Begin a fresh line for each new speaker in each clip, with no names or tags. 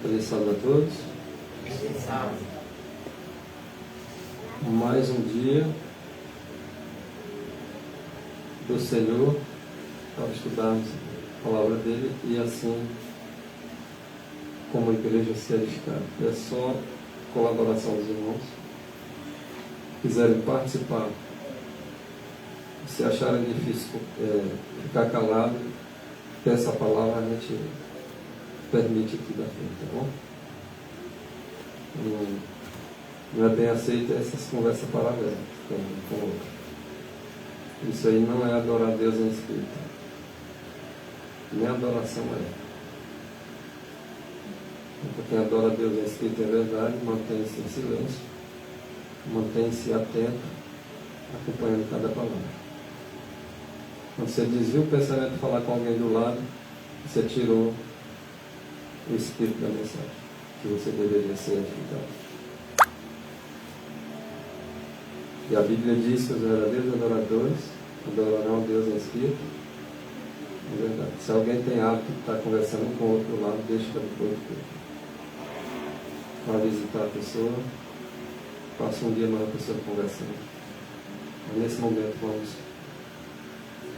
Feliz sábado a todos. Mais um dia do Senhor para estudarmos a palavra dele e assim como a igreja se edificar. É só colaboração dos irmãos. Se quiserem participar, se acharem difícil ficar calado, que essa palavra a gente permite aqui da frente, tá bom? Não é bem aceito essas conversas paralelas com o outro. Isso aí não é adorar a Deus em espírito. Nem adoração é. Quem adora a Deus em espírito é verdade, mantém-se em silêncio, mantém-se atento, acompanhando cada palavra. Quando você desvia o pensamento de falar com alguém do lado, você tirou o espírito da mensagem, que você deveria ser edificado. E a Bíblia diz que os verdadeiros adoradores adorarão a Deus em espírito. É verdade. Se alguém tem hábito de estar conversando com o outro lado, deixa depois do culto. Para visitar a pessoa, passa um dia mais a pessoa conversando. Mas nesse momento vamos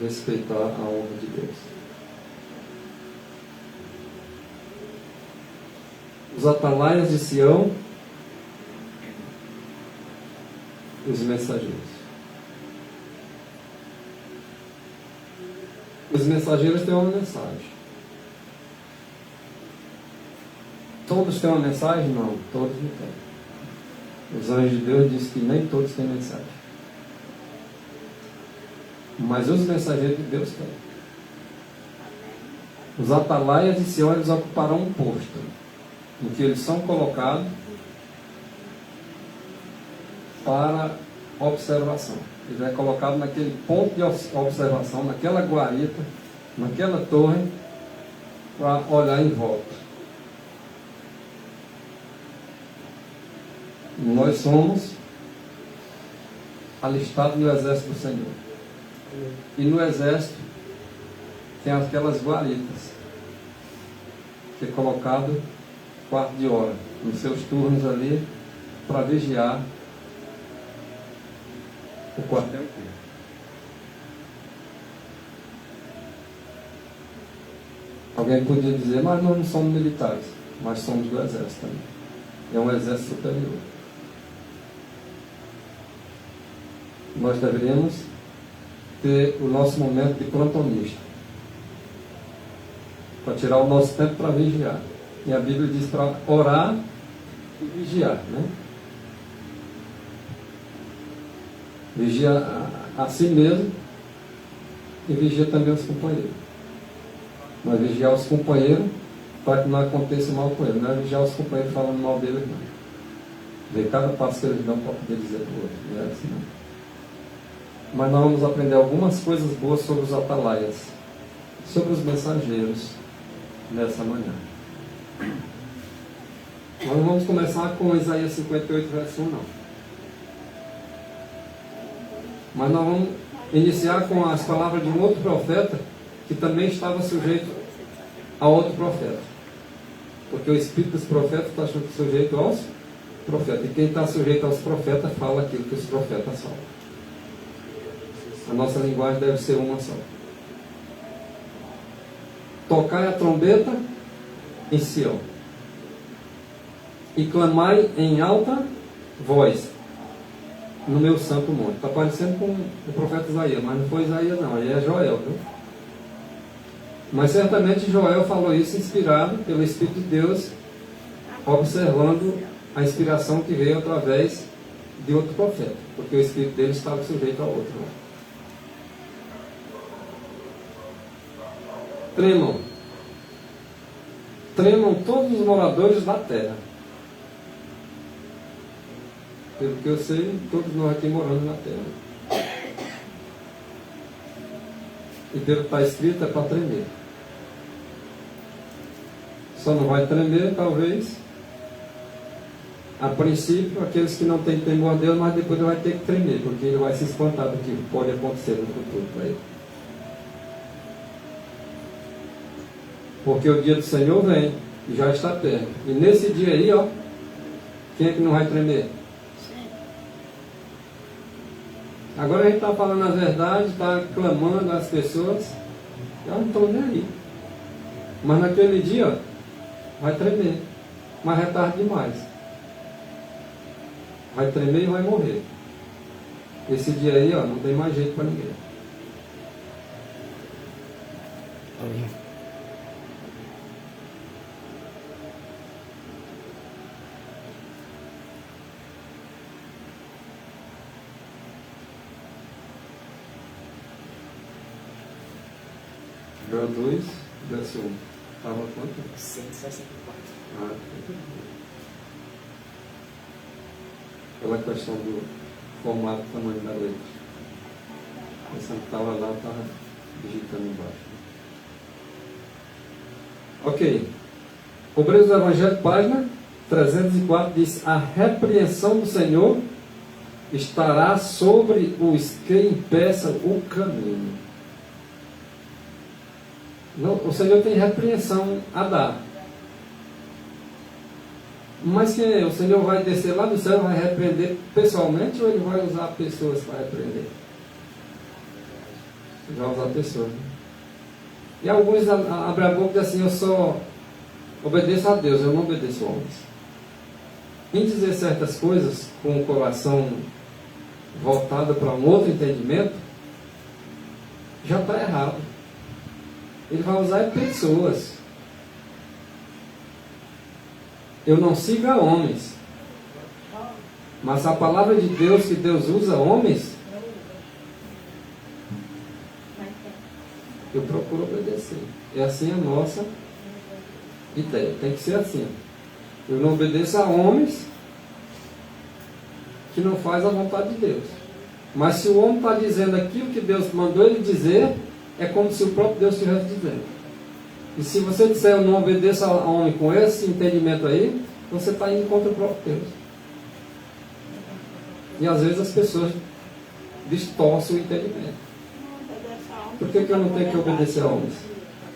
respeitar a honra de Deus. Os atalaias de Sião e os mensageiros. Os mensageiros têm uma mensagem. Todos têm uma mensagem? Não, todos não têm. Os anjos de Deus dizem que nem todos têm mensagem. Mas os mensageiros de Deus têm. Os atalaias de Sião, eles ocuparão um posto em que eles são colocados para observação. Ele é colocado naquele ponto de observação, naquela guarita, naquela torre, para olhar em volta. Nós somos alistados no exército do Senhor. E no exército tem aquelas guaritas, que é colocado quarto de hora, nos seus turnos ali, para vigiar o quartel inteiro. Alguém podia dizer, mas nós não somos militares, mas somos do exército também. É um exército superior. Nós deveríamos ter o nosso momento de plantonista, para tirar o nosso tempo para vigiar. E a Bíblia diz para orar e vigiar, né? Vigia a si mesmo e vigia também os companheiros. Mas vigiar os companheiros para que não aconteça mal com eles. Não é vigiar os companheiros falando mal deles, não. Ver cada passo que eles dão para poder dizer para o outro. Não é assim, não. Mas nós vamos aprender algumas coisas boas sobre os atalaias, sobre os mensageiros nessa manhã. Nós não vamos começar com Isaías 58, verso 1, não. Mas nós vamos iniciar com as palavras de um outro profeta que também estava sujeito a outro profeta. Porque o espírito dos profetas está sujeito aos profetas. E quem está sujeito aos profetas fala aquilo que os profetas falam. A nossa linguagem deve ser uma só. Tocai a trombeta em Sião e clamai em alta voz no meu santo monte. Está parecendo com o profeta Isaías, mas não foi Isaías não, aí é Joel, viu? Mas certamente Joel falou isso inspirado pelo Espírito de Deus, observando a inspiração que veio através de outro profeta, porque o Espírito dele estava sujeito ao outro. Tremam todos os moradores da terra. Pelo que eu sei, todos nós aqui moramos na terra. E pelo que está escrito, é para tremer. Só não vai tremer, talvez, a princípio, aqueles que não têm temor a Deus, mas depois ele vai ter que tremer, porque ele vai se espantar do que pode acontecer no futuro para ele. Porque o dia do Senhor vem, já está perto. E nesse dia aí, ó, quem é que não vai tremer?
Sim.
Agora a gente está falando a verdade, está clamando às pessoas, eu não estou nem aí. Mas naquele dia, ó, vai tremer. Mas é tarde demais. Vai tremer e vai morrer. Esse dia aí, ó, não tem mais jeito para ninguém.
Amém.
Joel 2, verso 1. Estava quanto?
164.
Ah, aquela questão do formato, tamanho da letra. Essa que estava lá, estava digitando embaixo. Ok. Obreiros do Evangelho, página 304, diz: a repreensão do Senhor estará sobre os que impeçam o caminho. Não, o Senhor tem repreensão a dar. Mas que o Senhor vai descer lá do céu, vai repreender pessoalmente, ou Ele vai usar pessoas para repreender? Ele vai usar pessoas. Né? E alguns abrem a boca e dizem assim: eu só obedeço a Deus, eu não obedeço a homens. Em dizer certas coisas com o coração voltado para um outro entendimento, já está errado. Ele vai usar pessoas. Eu não sigo a homens. Mas a palavra de Deus, que Deus usa homens, eu procuro obedecer. É assim a nossa ideia. Tem que ser assim. Eu não obedeço a homens que não faz a vontade de Deus. Mas se o homem está dizendo aquilo que Deus mandou ele dizer, é como se o próprio Deus estivesse dizendo. E se você disser eu não obedeço a homem com esse entendimento aí, você está indo contra o próprio Deus. E às vezes as pessoas distorcem o entendimento. Por que eu não tenho que obedecer a homens?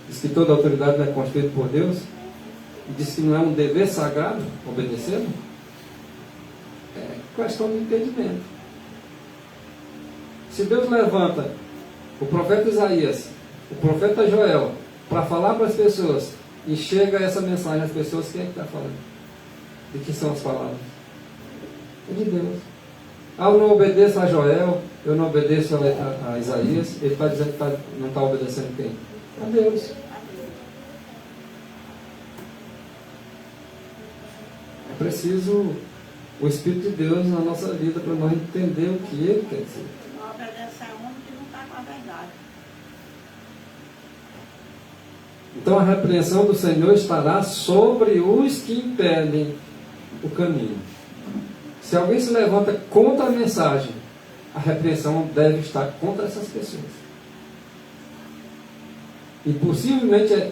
Diz que toda autoridade não é constituída por Deus. E diz que não é um dever sagrado obedecê-lo. É questão de entendimento. Se Deus levanta o profeta Isaías, o profeta Joel, para falar para as pessoas, e chega essa mensagem às pessoas, quem é que está falando? De que são as palavras? É de Deus. Eu não obedeço a Joel, eu não obedeço a Isaías, ele está dizendo que não está obedecendo quem? A Deus. É preciso o Espírito de Deus na nossa vida para nós entender o que Ele quer dizer.
Não obedece a um que não está com a verdade.
Então a repreensão do Senhor estará sobre os que impedem o caminho. Se alguém se levanta contra a mensagem, a repreensão deve estar contra essas pessoas. E possivelmente é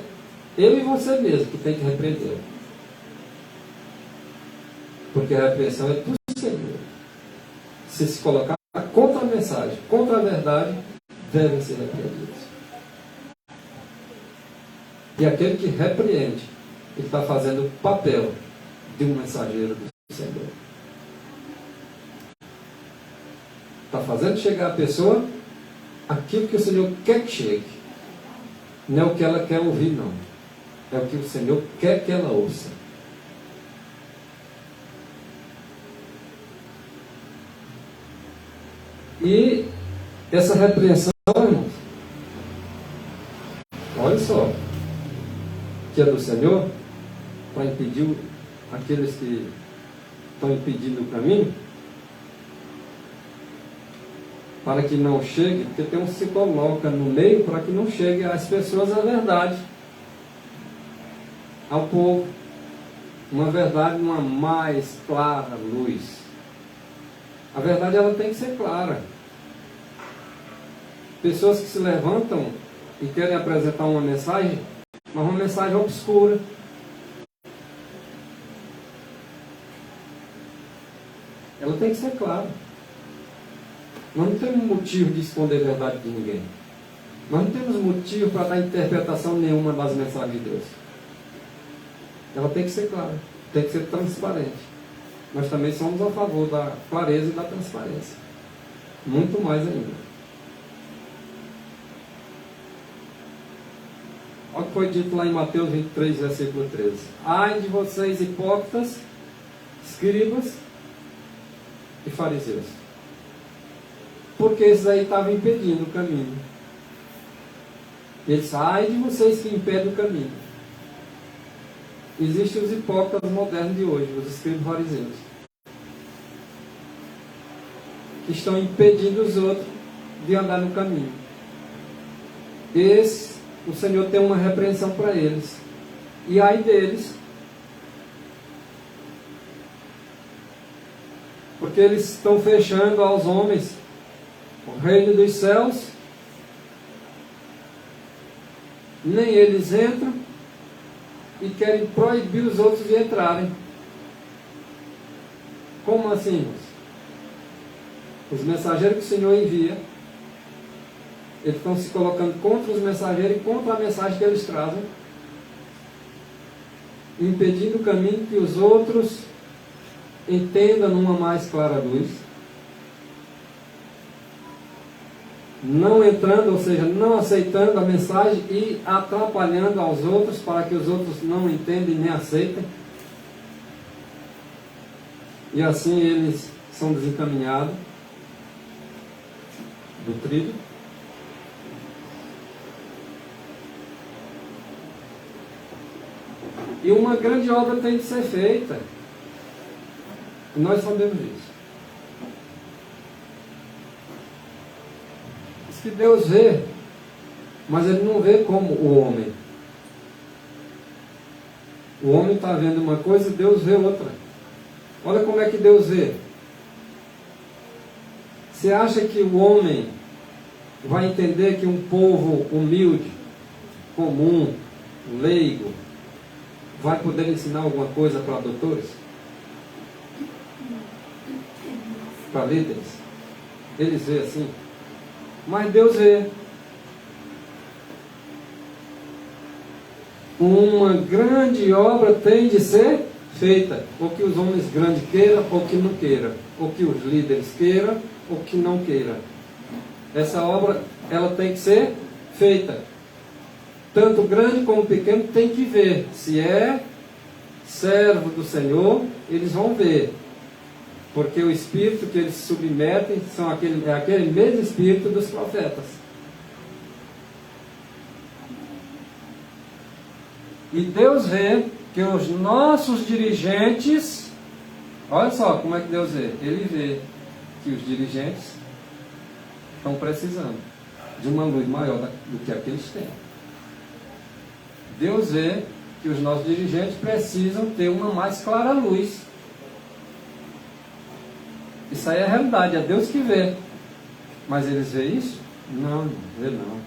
eu e você mesmo que tem que repreender. Porque a repreensão é do Senhor. Se colocar contra a mensagem, contra a verdade, devem ser repreendidos. E aquele que repreende, ele está fazendo o papel de um mensageiro do Senhor. Está fazendo chegar à pessoa aquilo que o Senhor quer que chegue. Não é o que ela quer ouvir, não. É o que o Senhor quer que ela ouça. E essa repreensão, irmãos, olha só, que é do Senhor, para impedir aqueles que estão impedindo o caminho, para que não chegue, porque tem um que se coloca no meio para que não chegue às pessoas a verdade, ao povo, uma verdade, uma mais clara luz. A verdade ela tem que ser clara. Pessoas que se levantam e querem apresentar uma mensagem, mas uma mensagem obscura. Ela tem que ser clara. Nós não temos motivo de esconder a verdade de ninguém. Nós não temos motivo para dar interpretação nenhuma das mensagens de Deus. Ela tem que ser clara, tem que ser transparente. Nós também somos a favor da clareza e da transparência. Muito mais ainda. Olha o que foi dito lá em Mateus 23, versículo 13. Ai de vocês, hipócritas, escribas e fariseus. Porque esses aí estavam impedindo o caminho. Ele disse, ai de vocês que impedem o caminho. Existem os hipócritas modernos de hoje, os escribas e fariseus, que estão impedindo os outros de andar no caminho. Esse, o Senhor tem uma repreensão para eles. E ai deles, porque eles estão fechando aos homens o reino dos céus, nem eles entram, e querem proibir os outros de entrarem. Como assim, irmãos? Os mensageiros que o Senhor envia, eles estão se colocando contra os mensageiros e contra a mensagem que eles trazem, impedindo o caminho que os outros entendam numa mais clara luz, não entrando, ou seja, não aceitando a mensagem e atrapalhando aos outros para que os outros não entendem nem aceitem. E assim eles são desencaminhados do trilho. E uma grande obra tem de ser feita. E nós sabemos disso. Diz que Deus vê, mas Ele não vê como o homem. O homem está vendo uma coisa e Deus vê outra. Olha como é que Deus vê. Você acha que o homem vai entender que um povo humilde, comum, leigo, vai poder ensinar alguma coisa para doutores? Para líderes? Eles veem assim. Mas Deus vê. Uma grande obra tem de ser feita. Ou que os homens grandes queiram, ou que não queiram. Ou que os líderes queiram, ou que não queiram. Essa obra, ela tem que ser feita. Tanto o grande como o pequeno tem que ver. Se é servo do Senhor, eles vão ver. Porque o espírito que eles se submetem é aquele mesmo espírito dos profetas. E Deus vê que os nossos dirigentes, olha só como é que Deus vê. Ele vê que os dirigentes estão precisando de uma luz maior do que a que eles têm. Deus vê que os nossos dirigentes precisam ter uma mais clara luz. Isso aí é a realidade, é Deus que vê. Mas eles veem isso? Não, não vê não.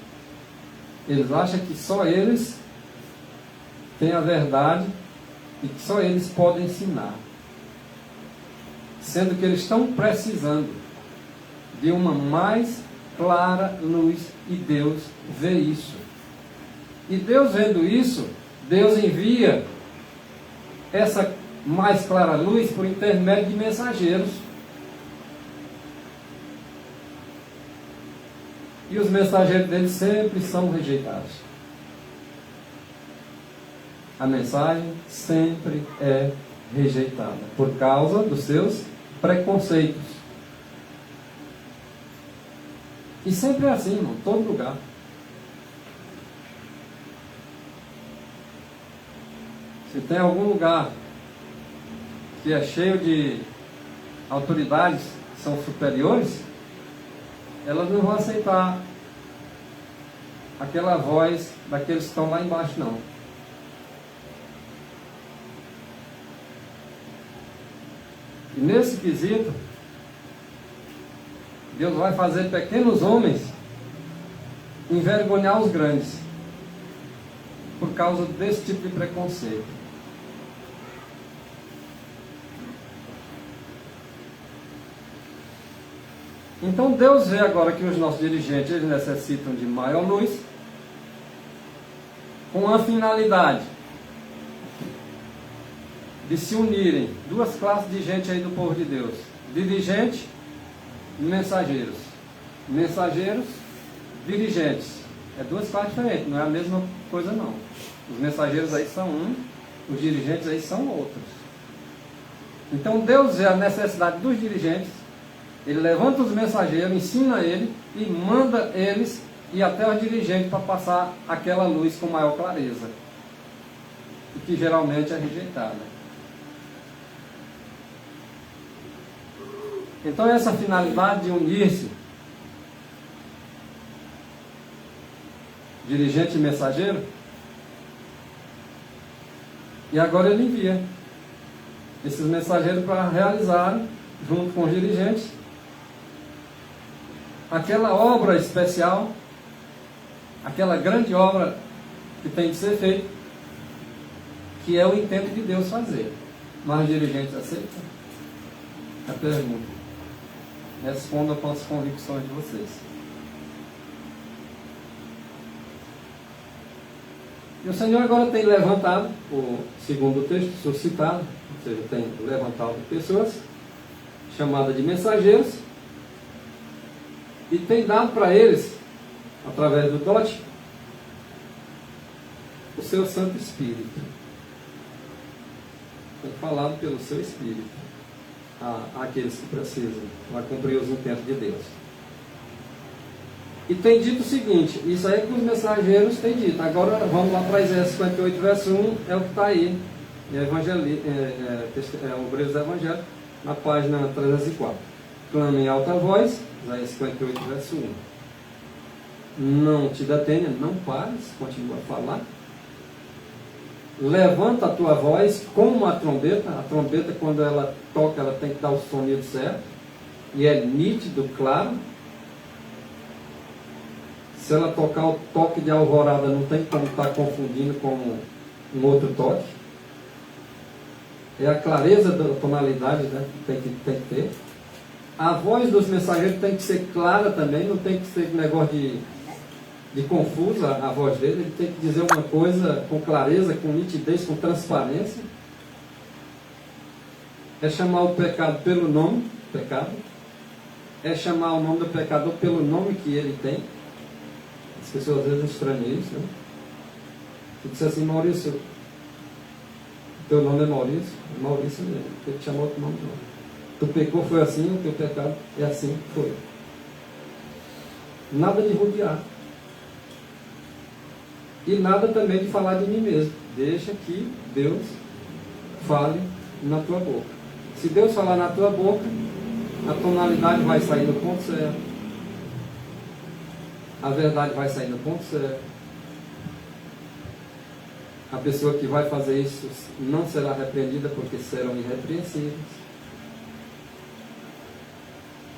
Eles acham que só eles têm a verdade e que só eles podem ensinar. Sendo que eles estão precisando de uma mais clara luz e Deus vê isso. E Deus vendo isso, Deus envia essa mais clara luz por intermédio de mensageiros. E os mensageiros dele sempre são rejeitados. A mensagem sempre é rejeitada por causa dos seus preconceitos. E sempre é assim, irmão, em todo lugar. Se tem algum lugar que é cheio de autoridades que são superiores, elas não vão aceitar aquela voz daqueles que estão lá embaixo, não. E nesse quesito, Deus vai fazer pequenos homens envergonhar os grandes, por causa desse tipo de preconceito. Então Deus vê agora que os nossos dirigentes eles necessitam de maior luz, com a finalidade de se unirem duas classes de gente aí do povo de Deus: dirigente e mensageiros. Mensageiros, dirigentes. É duas classes diferentes, não é a mesma coisa não. Os mensageiros aí são um, os dirigentes aí são outros. Então Deus vê a necessidade dos dirigentes, Ele levanta os mensageiros, ensina ele e manda eles ir até os dirigentes para passar aquela luz com maior clareza, e que geralmente é rejeitada. Então essa finalidade de unir-se, dirigente e mensageiro, e agora ele envia esses mensageiros para realizar, junto com os dirigentes, aquela obra especial, aquela grande obra que tem de ser feita, que é o intento de Deus fazer. Mas os dirigentes aceitam? A pergunta. Responda com as convicções de vocês. E o Senhor agora tem levantado, o segundo texto, suscitado, ou seja, tem levantado pessoas, chamadas de mensageiros, e tem dado para eles, através do dote, o seu Santo Espírito. Tem falado pelo seu Espírito àqueles que precisam, para cumprir os intentos de Deus. E tem dito o seguinte, isso aí que os mensageiros têm dito. Agora vamos lá para Isaías 58, verso 1, é o que está aí, Obreiros do Evangelho, na página 304. Clama em alta voz, Isaías 58, verso 1. Não te detenha, não pares, continua a falar. Levanta a tua voz como a trombeta quando ela toca, ela tem que dar o sonido certo, e é nítido, claro. Se ela tocar o toque de alvorada, não tem como estar confundindo com um outro toque. É a clareza da tonalidade, né, que tem que ter. A voz dos mensageiros tem que ser clara também, não tem que ser negócio de confusa a voz dele. Ele tem que dizer uma coisa com clareza, com nitidez, com transparência. É chamar o pecado pelo nome, pecado. É chamar o nome do pecador pelo nome que ele tem. As pessoas às vezes estranham isso, né? Se disser assim, Maurício, teu nome é Maurício? É Maurício mesmo, ele te chamou outro nome não. Tu pecou, foi assim, o teu pecado é assim, foi. Nada de rodear. E nada também de falar de mim mesmo. Deixa que Deus fale na tua boca. Se Deus falar na tua boca, a tonalidade vai sair no ponto certo. A verdade vai sair no ponto certo. A pessoa que vai fazer isso não será repreendida porque serão irrepreensíveis.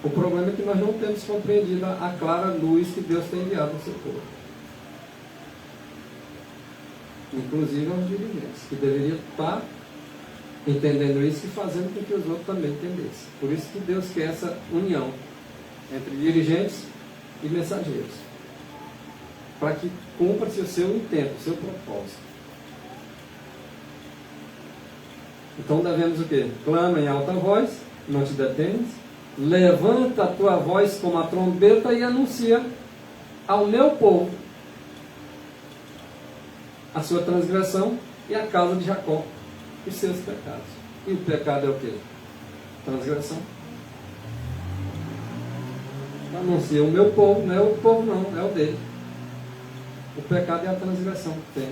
O problema é que nós não temos compreendido a clara luz que Deus tem enviado ao seu povo. Inclusive aos dirigentes, que deveriam estar entendendo isso e fazendo com que os outros também entendessem. Por isso que Deus quer essa união entre dirigentes e mensageiros, para que cumpra-se o seu intento, o seu propósito. Então devemos o quê? Clama em alta voz, não te detenhas, levanta a tua voz como a trombeta e anuncia ao meu povo a sua transgressão e a casa de Jacó os seus pecados. E o pecado é o quê? Transgressão. Anuncia o meu povo, não é o povo não, é o dele. O pecado é a transgressão que tem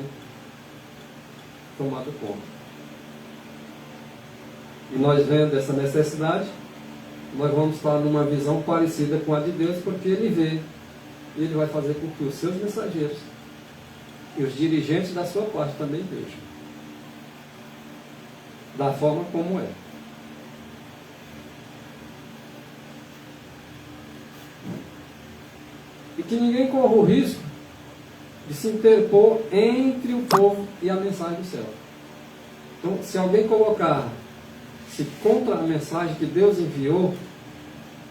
tomado conta. E nós vendo essa necessidade, nós vamos estar numa visão parecida com a de Deus, porque Ele vê, e Ele vai fazer com que os seus mensageiros e os dirigentes da sua parte também vejam, da forma como é. E que ninguém corra o risco de se interpor entre o povo e a mensagem do céu. Então, se alguém colocar-se contra a mensagem que Deus enviou,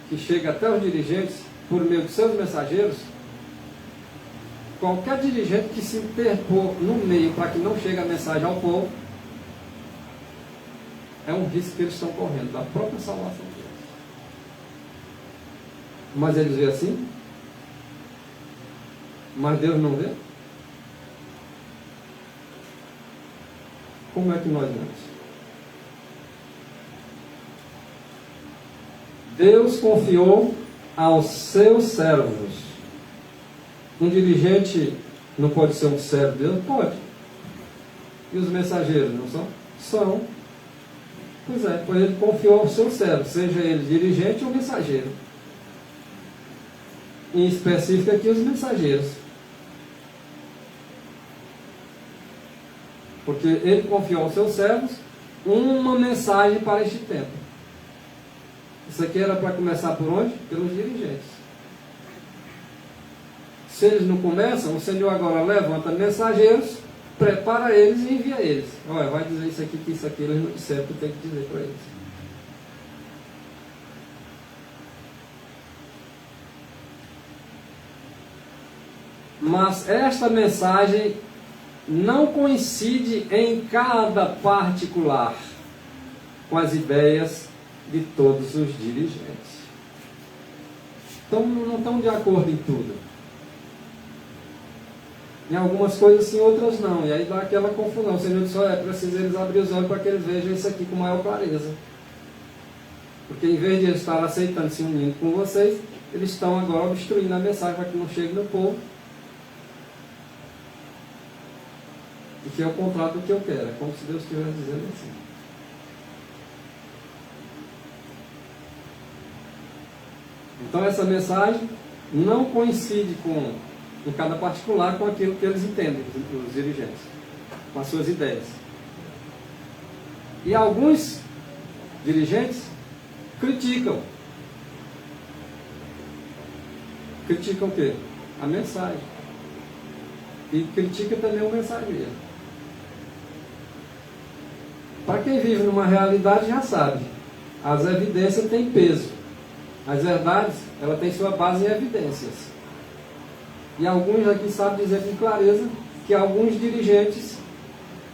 que chega até os dirigentes por meio de seus mensageiros, qualquer dirigente que se interpor no meio para que não chegue a mensagem ao povo, é um risco que eles estão correndo da própria salvação deles. Mas eles veem assim? Mas Deus não vê? Como é que nós vemos? Deus confiou aos seus servos. Um dirigente não pode ser um servo de Deus? Pode. E os mensageiros não são? São. Pois é, pois ele confiou aos seus servos, seja ele dirigente ou mensageiro. Em específico aqui os mensageiros. Porque ele confiou aos seus servos uma mensagem para este tempo. Isso aqui era para começar por onde? Pelos dirigentes. Se eles não começam, o Senhor agora levanta mensageiros, prepara eles e envia eles. Olha, vai dizer isso aqui, que isso aqui eles não disseram, que tem que dizer para eles. Mas esta mensagem não coincide em cada particular com as ideias de todos os dirigentes. Então não estão de acordo em tudo. Em algumas coisas sim, outras não. E aí dá aquela confusão. O Senhor disse, olha, é preciso eles abrir os olhos para que eles vejam isso aqui com maior clareza. Porque em vez de eles estarem aceitando, se unindo com vocês, eles estão agora obstruindo a mensagem para que não chegue no povo. E que é o contrário do que eu quero. É como se Deus estivesse dizendo assim. Então essa mensagem não coincide em cada particular com aquilo que eles entendem, os dirigentes, com as suas ideias. E alguns dirigentes criticam. Criticam o quê? A mensagem. E critica também o mensageiro. Para quem vive numa realidade já sabe, as evidências têm peso. As verdades, ela tem sua base em evidências. E alguns aqui sabem dizer com clareza que alguns dirigentes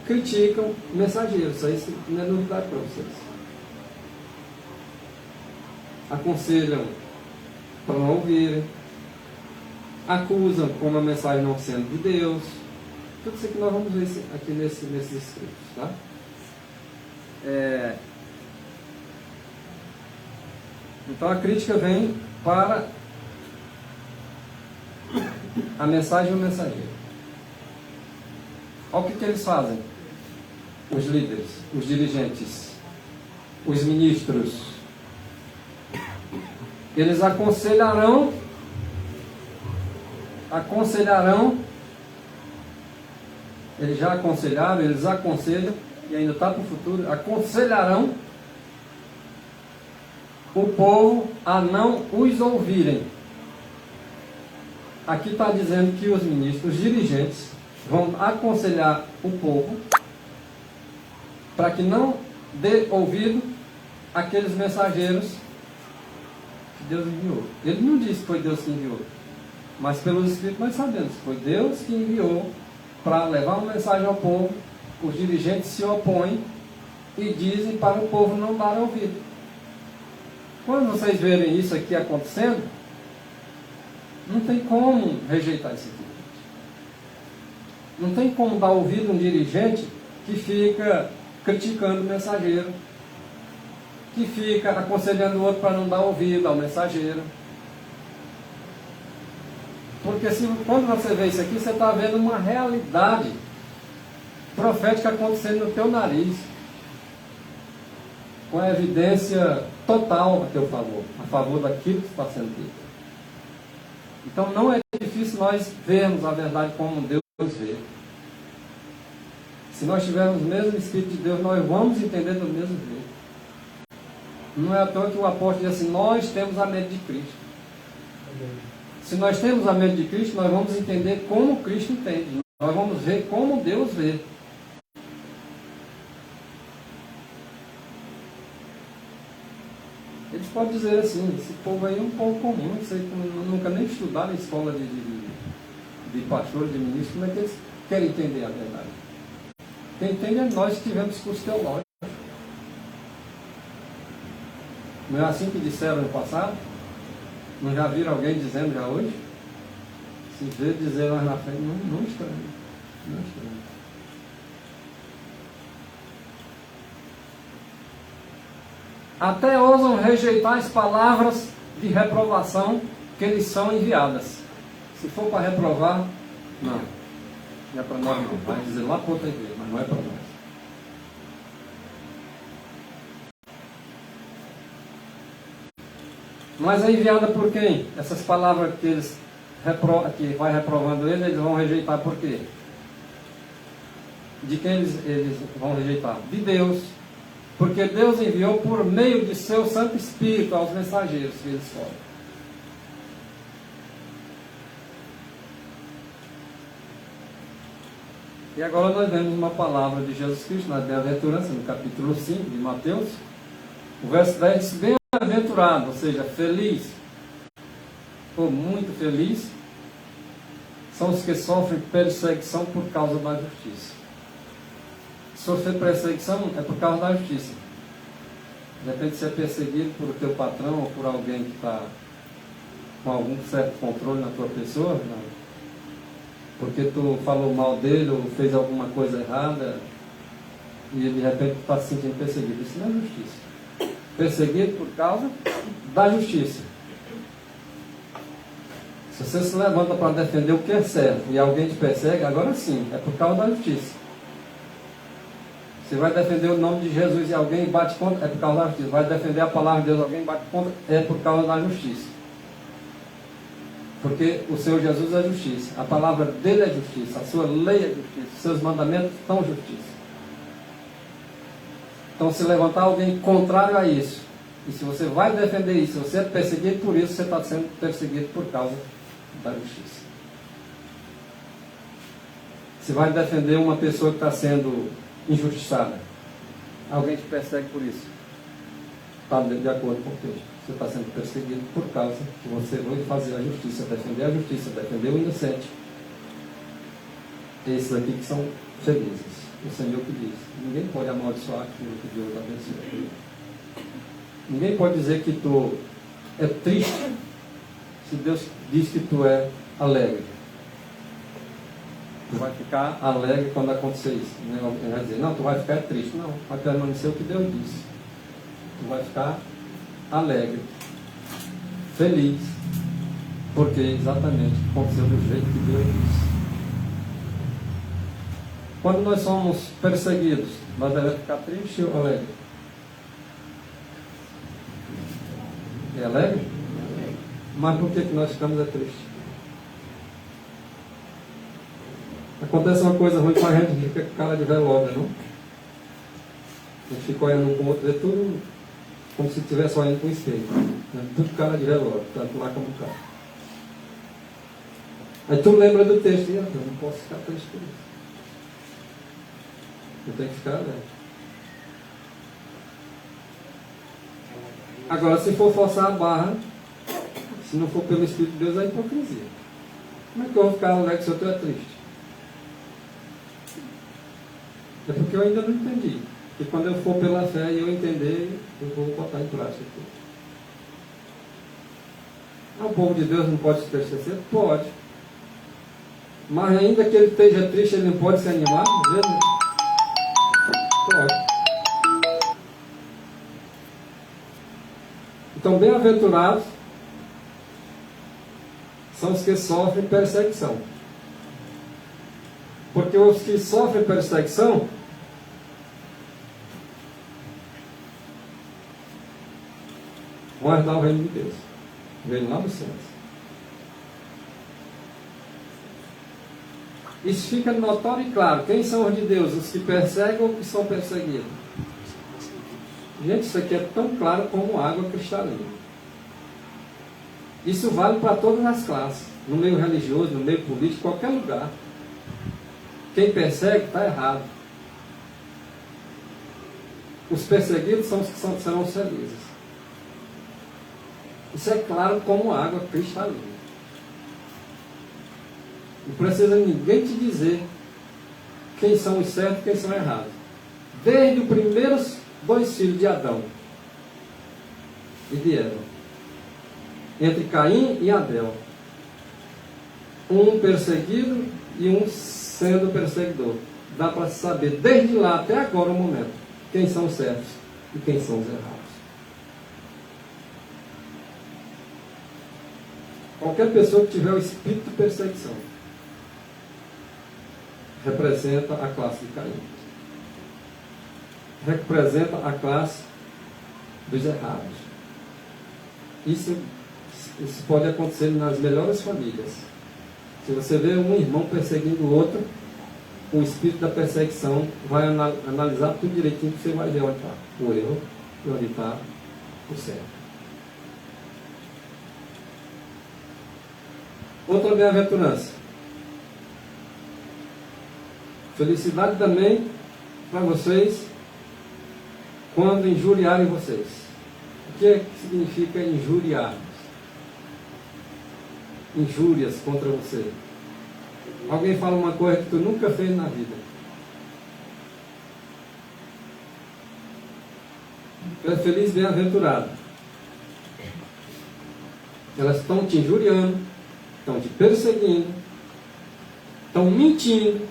criticam mensageiros. Isso aí não é novidade para vocês. Aconselham para não ouvirem. Acusam como a mensagem não sendo de Deus. Tudo isso que nós vamos ver aqui nesses escritos. Tá? Então a crítica vem para a mensagem e o mensageiro. Olha o que eles fazem. Os líderes, os dirigentes, os ministros. Eles aconselharão, eles já aconselharam, eles aconselham, e ainda está para o futuro, aconselharão o povo a não os ouvirem. Aqui está dizendo que os ministros, os dirigentes, vão aconselhar o povo para que não dê ouvido àqueles mensageiros que Deus enviou. Ele não disse que foi Deus que enviou, mas pelos Escritos nós sabemos que foi Deus que enviou para levar uma mensagem ao povo. Os dirigentes se opõem e dizem para o povo não dar ouvido. Quando vocês verem isso aqui acontecendo, não tem como rejeitar esse tipo. Não tem como dar ouvido a um dirigente que fica criticando o mensageiro, que fica aconselhando o outro para não dar ouvido ao mensageiro. Porque quando você vê isso aqui, você está vendo uma realidade profética acontecendo no teu nariz, com a evidência total a teu favor, a favor daquilo que está sendo dito. Então não é difícil nós vermos a verdade como Deus vê. Se nós tivermos o mesmo Espírito de Deus, nós vamos entender do mesmo jeito. Não é à toa que o apóstolo diz assim, nós temos a mente de Cristo. Se nós temos a mente de Cristo, nós vamos entender como Cristo entende. Nós vamos ver como Deus vê. Eles podem dizer assim, esse povo aí é um povo comum, isso aí nunca nem estudaram em escola de pastores, de ministros, como é que eles querem entender a verdade? Quem entende é nós que tivemos curso teológico. Não é assim que disseram no passado? Não já viram alguém dizendo já hoje? Se vê dizer lá na frente, não estranho. Não estranho. Até ousam rejeitar as palavras de reprovação que lhes são enviadas. Se for para reprovar, não. Não é para nós não. Vai dizer lá para outra igreja, mas não é para nós. Mas é enviada por quem? Essas palavras que eles que vai reprovando eles vão rejeitar por quê? De quem eles vão rejeitar? De Deus. Porque Deus enviou por meio de seu Santo Espírito aos mensageiros que eles foram. E agora nós vemos uma palavra de Jesus Cristo na bem-aventurança, no capítulo 5 de Mateus. O verso 10 diz: bem-aventurado, ou seja, feliz, ou muito feliz, são os que sofrem perseguição por causa da justiça. Sofrer perseguição é por causa da justiça. De repente você é perseguido por teu patrão ou por alguém que está com algum certo controle na tua pessoa, não. Porque tu falou mal dele ou fez alguma coisa errada e de repente tu está se sentindo perseguido. Isso não é justiça. Perseguido por causa da justiça. Se você se levanta para defender o que é certo e alguém te persegue, agora sim, é por causa da justiça. Você vai defender o nome de Jesus e alguém bate contra, é por causa da justiça. Vai defender a palavra de Deus e alguém bate contra, é por causa da justiça. Porque o Senhor Jesus é justiça. A palavra dele é justiça. A sua lei é justiça. Os seus mandamentos são justiça. Então, se levantar alguém contrário a isso, e se você vai defender isso, se você é perseguido por isso, você está sendo perseguido por causa da justiça. Se vai defender uma pessoa que está sendo injustiçada, alguém te persegue por isso, está de acordo com o texto. Você está sendo perseguido por causa que você vai fazer a justiça, defender o inocente. Esses aqui que são felizes. O Senhor que diz: ninguém pode amaldiçoar aquilo que Deus abençoa. Ninguém pode dizer que tu é triste se Deus diz que tu é alegre. Tu vai ficar alegre quando acontecer isso. Ele vai dizer: não, tu vai ficar triste. Não, vai permanecer o que Deus disse. Tu vai ficar alegre, feliz, porque exatamente aconteceu do jeito que Deus disse. Quando nós somos perseguidos, nós devemos ficar tristes ou alegre? É alegre? Mas por que nós ficamos tristes? Acontece uma coisa ruim com a gente fica com cara de velório, não? A gente fica olhando um com o outro, vê tudo como se estivesse olhando com o espelho, né? Tudo cara de relógio, tanto lá como cá. Aí tu lembra do texto e eu não posso ficar triste por isso. Eu tenho que ficar alegre. Agora, se for forçar a barra, se não for pelo Espírito de Deus, é hipocrisia. Como é que eu vou ficar alegre se eu estou triste? É porque eu ainda não entendi. E quando eu for pela fé e eu entender, eu vou botar em prática. O povo de Deus não pode se entristecer? Pode. Mas ainda que ele esteja triste, ele não pode se animar? Pode. Então, bem-aventurados são os que sofrem perseguição. Porque os que sofrem perseguição vão herdar o reino de Deus. O reino lá dos céus. Isso fica notório e claro. Quem são os de Deus? Os que perseguem ou os que são perseguidos? Gente, isso aqui é tão claro como água cristalina. Isso vale para todas as classes. No meio religioso, no meio político, qualquer lugar. Quem persegue está errado. Os perseguidos são os que serão felizes. Isso é claro como água cristalina. Não precisa ninguém te dizer quem são os certos e quem são errados. Desde os primeiros 2 filhos de Adão e de Eva. Entre Caim e Abel. Um perseguido e um sendo perseguidor. Dá para saber desde lá até agora o momento quem são os certos e quem são os errados. Qualquer pessoa que tiver o espírito de perseguição representa a classe de Caim. Representa a classe dos errados. Isso pode acontecer nas melhores famílias. Se você vê um irmão perseguindo o outro, o espírito da perseguição vai analisar tudo direitinho, que você vai ver onde está o erro e onde está o certo. Outra bem-aventurança. Felicidade também para vocês quando injuriarem vocês. O que significa injuriar? Injúrias contra você. Alguém fala uma coisa que tu nunca fez na vida. Tu é feliz, bem-aventurado. Elas estão te injuriando, estão te perseguindo, estão mentindo,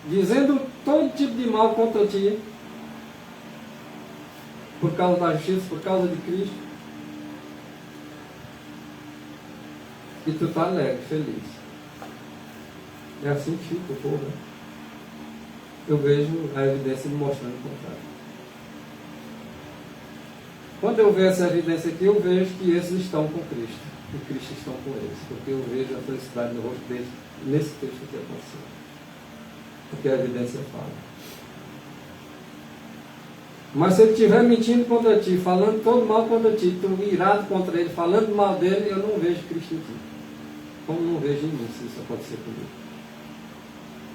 dizendo todo tipo de mal contra ti, por causa da justiça, por causa de Cristo. E tu está alegre, feliz. É assim que fica o povo. Né? Eu vejo a evidência me mostrando o contrário. Quando eu vejo essa evidência aqui, eu vejo que esses estão com Cristo. E Cristo estão com eles. Porque eu vejo a felicidade no rosto deles nesse texto que aconteceu. Porque a evidência fala. Mas se ele estiver mentindo contra ti, falando todo mal contra ti, tu irado contra ele, falando mal dele, eu não vejo Cristo em ti. Como não vejo em mim, se isso acontecer comigo.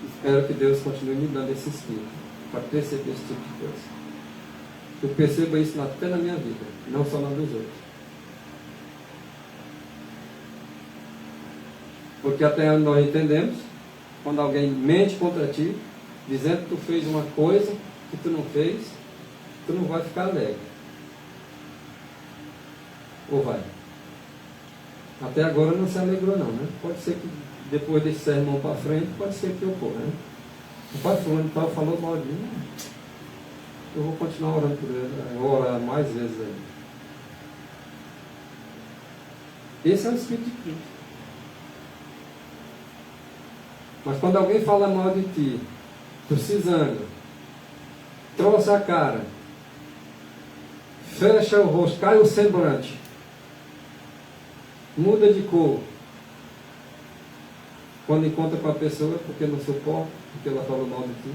Espero que Deus continue me dando esse espírito, para perceber esse tipo de coisa. Eu percebo isso até na minha vida, não só na dos outros. Porque até nós entendemos, quando alguém mente contra ti, dizendo que tu fez uma coisa que tu não fez, tu não vai ficar alegre. Ou vai? Até agora não se alegrou não, né? Pode ser que depois desse sermão para frente, pode ser que ocorra, né? O pai fulano tal falou mal de mim, eu vou continuar orando por ele, eu vou orar mais vezes ainda. Esse é o Espírito de Cristo. Mas quando alguém fala mal de ti, tu se zanga, troça a cara, fecha o rosto, cai o semblante, muda de cor, quando encontra com a pessoa, porque não suporta, porque ela falou mal de ti.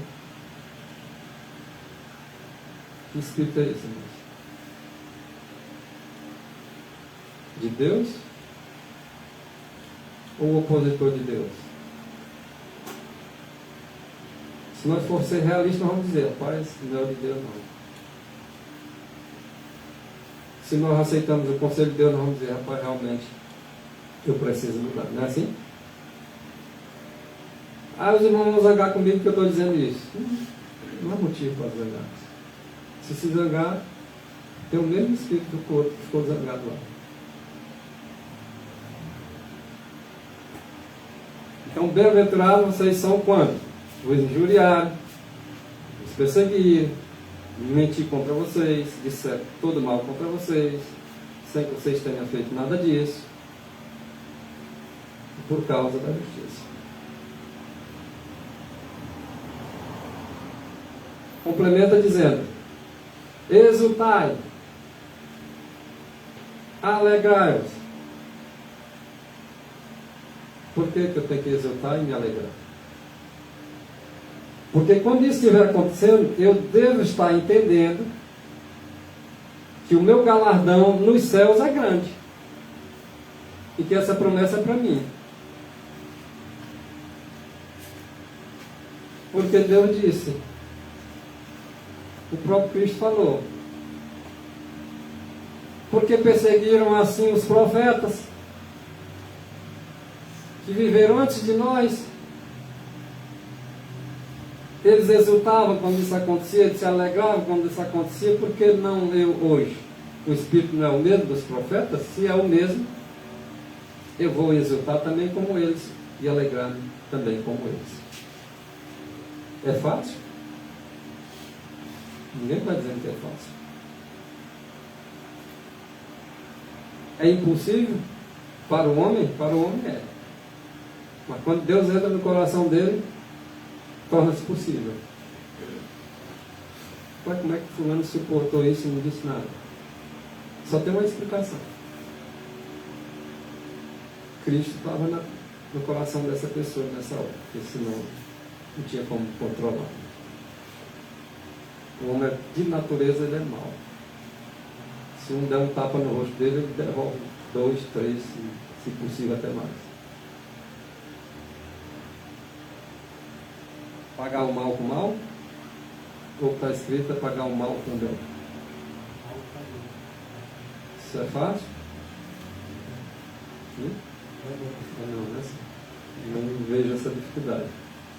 Que espírito é esse, irmãos? De Deus? Ou o opositor de Deus? Se nós for ser realistas, nós vamos dizer, rapaz, não é de Deus não. Se nós aceitamos o conselho de Deus, nós vamos dizer, rapaz, realmente, eu preciso mudar. Não é assim? Ah, os irmãos vão zangar comigo porque eu estou dizendo isso. Não há motivo para zangar. Se zangar, tem o mesmo espírito do corpo que ficou zangado lá. Então, bem-aventurados vocês são quando? Vos injuriarem, vos perseguirem, mentir contra vocês, disser todo mal contra vocês, sem que vocês tenham feito nada disso, por causa da justiça. Complementa dizendo: exultai, alegrai-vos. Por que eu tenho que exultar e me alegrar? Porque quando isso estiver acontecendo, eu devo estar entendendo que o meu galardão nos céus é grande. E que essa promessa é para mim. Porque Deus disse, o próprio Cristo falou, porque perseguiram assim os profetas que viveram antes de nós. Eles exultavam quando isso acontecia, eles se alegravam quando isso acontecia, porque não eu hoje? o Espírito não é o mesmo dos profetas? Se é o mesmo, eu vou exultar também como eles e alegrar-me também como eles. É fácil? Ninguém está dizendo que é fácil. É impossível? Para o homem? Para o homem é. Mas quando Deus entra no coração dele, torna-se possível. Mas como é que fulano suportou isso e não disse nada? Só tem uma explicação. Cristo estava no coração dessa pessoa nessa hora, porque senão não tinha como controlar. O homem, de natureza, ele é mau. Se um der um tapa no rosto dele, ele devolve 2, 3, se possível até mais. Pagar o mal com o mal? Ou está escrito é pagar o mal com o bem? Isso é fácil? Não, né? Não vejo essa dificuldade.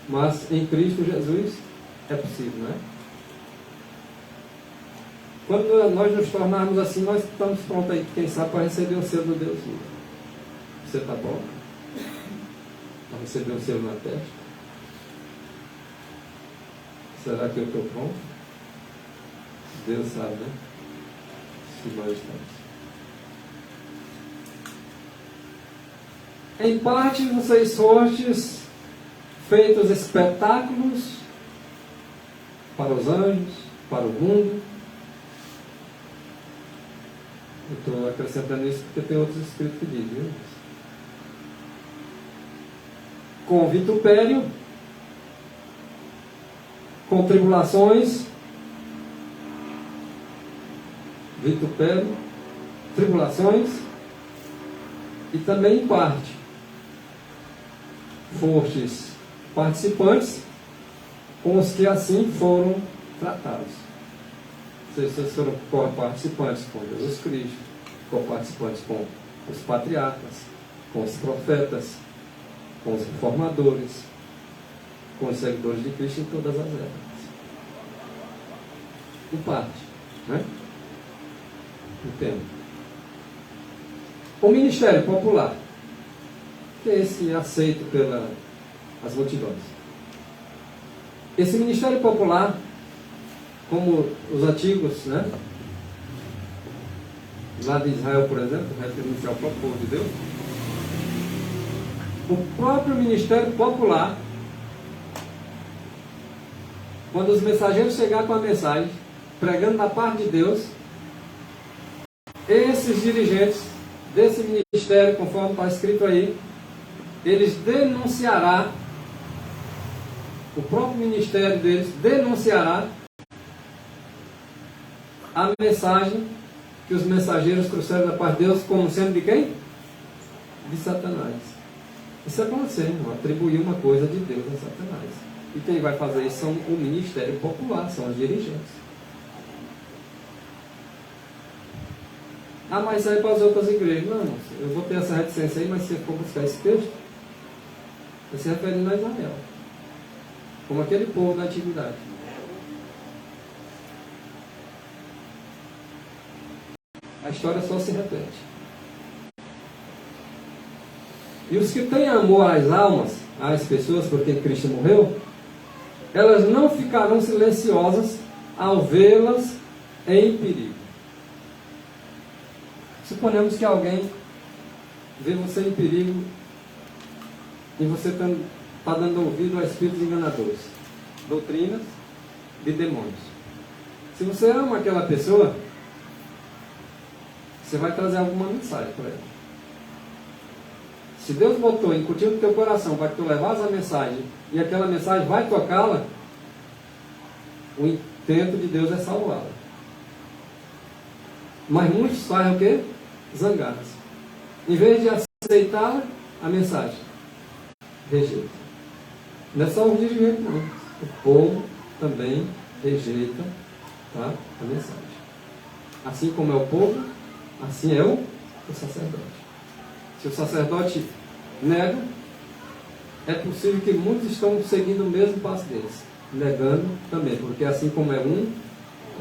Mas em Cristo Jesus é possível, não é? Quando nós nos tornarmos assim, nós estamos prontos aí, quem sabe, para receber o selo do Deus vivo. Você está bom? Para receber o selo na testa? Será que eu estou pronto? Deus sabe, né? Se nós estamos. Em parte vocês fostes feitos espetáculos para os anjos, para o mundo. Eu estou acrescentando isso porque tem outros escritos que dizem, viu? Com vitupério, com tribulações, vitupério, tribulações, e também em parte fostes participantes com os que assim foram tratados. Vocês foram participantes com Jesus Cristo, participantes com os patriarcas, com os profetas, com os reformadores, com os seguidores de Cristo em todas as épocas. Em parte, né? Entendo. O ministério popular, que é esse aceito pelas multidões. Esse ministério popular, como os antigos, né? Lá de Israel, por exemplo, referindo-se ao próprio povo de Deus, o próprio ministério popular, quando os mensageiros chegar com a mensagem, pregando da parte de Deus, esses dirigentes desse ministério, conforme está escrito aí, eles denunciará, o próprio ministério deles denunciará a mensagem que os mensageiros trouxeram da parte de Deus como sendo de quem? De Satanás. Isso é acontecendo, atribuir uma coisa de Deus a Satanás. E quem vai fazer isso são o ministério popular, são os dirigentes. Ah, mas isso aí para as outras igrejas. Não, eu vou ter essa reticência aí, mas se for buscar esse texto, vai se referindo a Israel, como aquele povo da antiguidade. A história só se repete. E os que têm amor às almas, às pessoas por quem Cristo morreu, elas não ficarão silenciosas ao vê-las em perigo. Suponhamos que alguém vê você em perigo e você está dando ouvido a espíritos enganadores, doutrinas de demônios. Se você ama aquela pessoa, você vai trazer alguma mensagem para ela. Se Deus botou, incutiu no teu coração para que tu levasse a mensagem e aquela mensagem vai tocá-la, o intento de Deus é salvá-la. Mas muitos fazem o quê? Zangados. Em vez de aceitá-la, a mensagem rejeita. Não é só o dirigente, não. O povo também rejeita, tá, a mensagem. Assim como é o povo, assim é o sacerdote. Se o sacerdote nega, é possível que muitos estão seguindo o mesmo passo deles, negando também, porque assim como é um,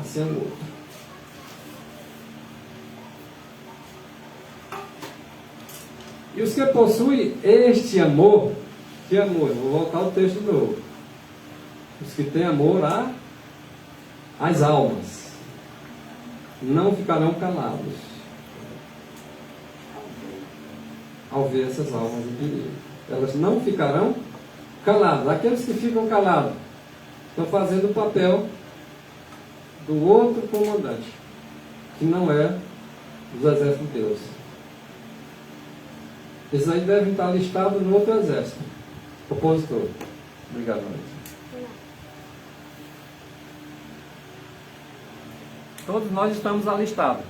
assim é o outro. E os que possuem este amor, que amor? Vou voltar ao texto de novo. Os que têm amor às almas não ficarão calados ao ver essas almas em perigo. Elas não ficarão caladas. Aqueles que ficam calados estão fazendo o papel do outro comandante, que não é dos exércitos de Deus. Esses aí devem estar listados no outro exército opositor. Obrigado, Maria. Todos nós estamos alistados,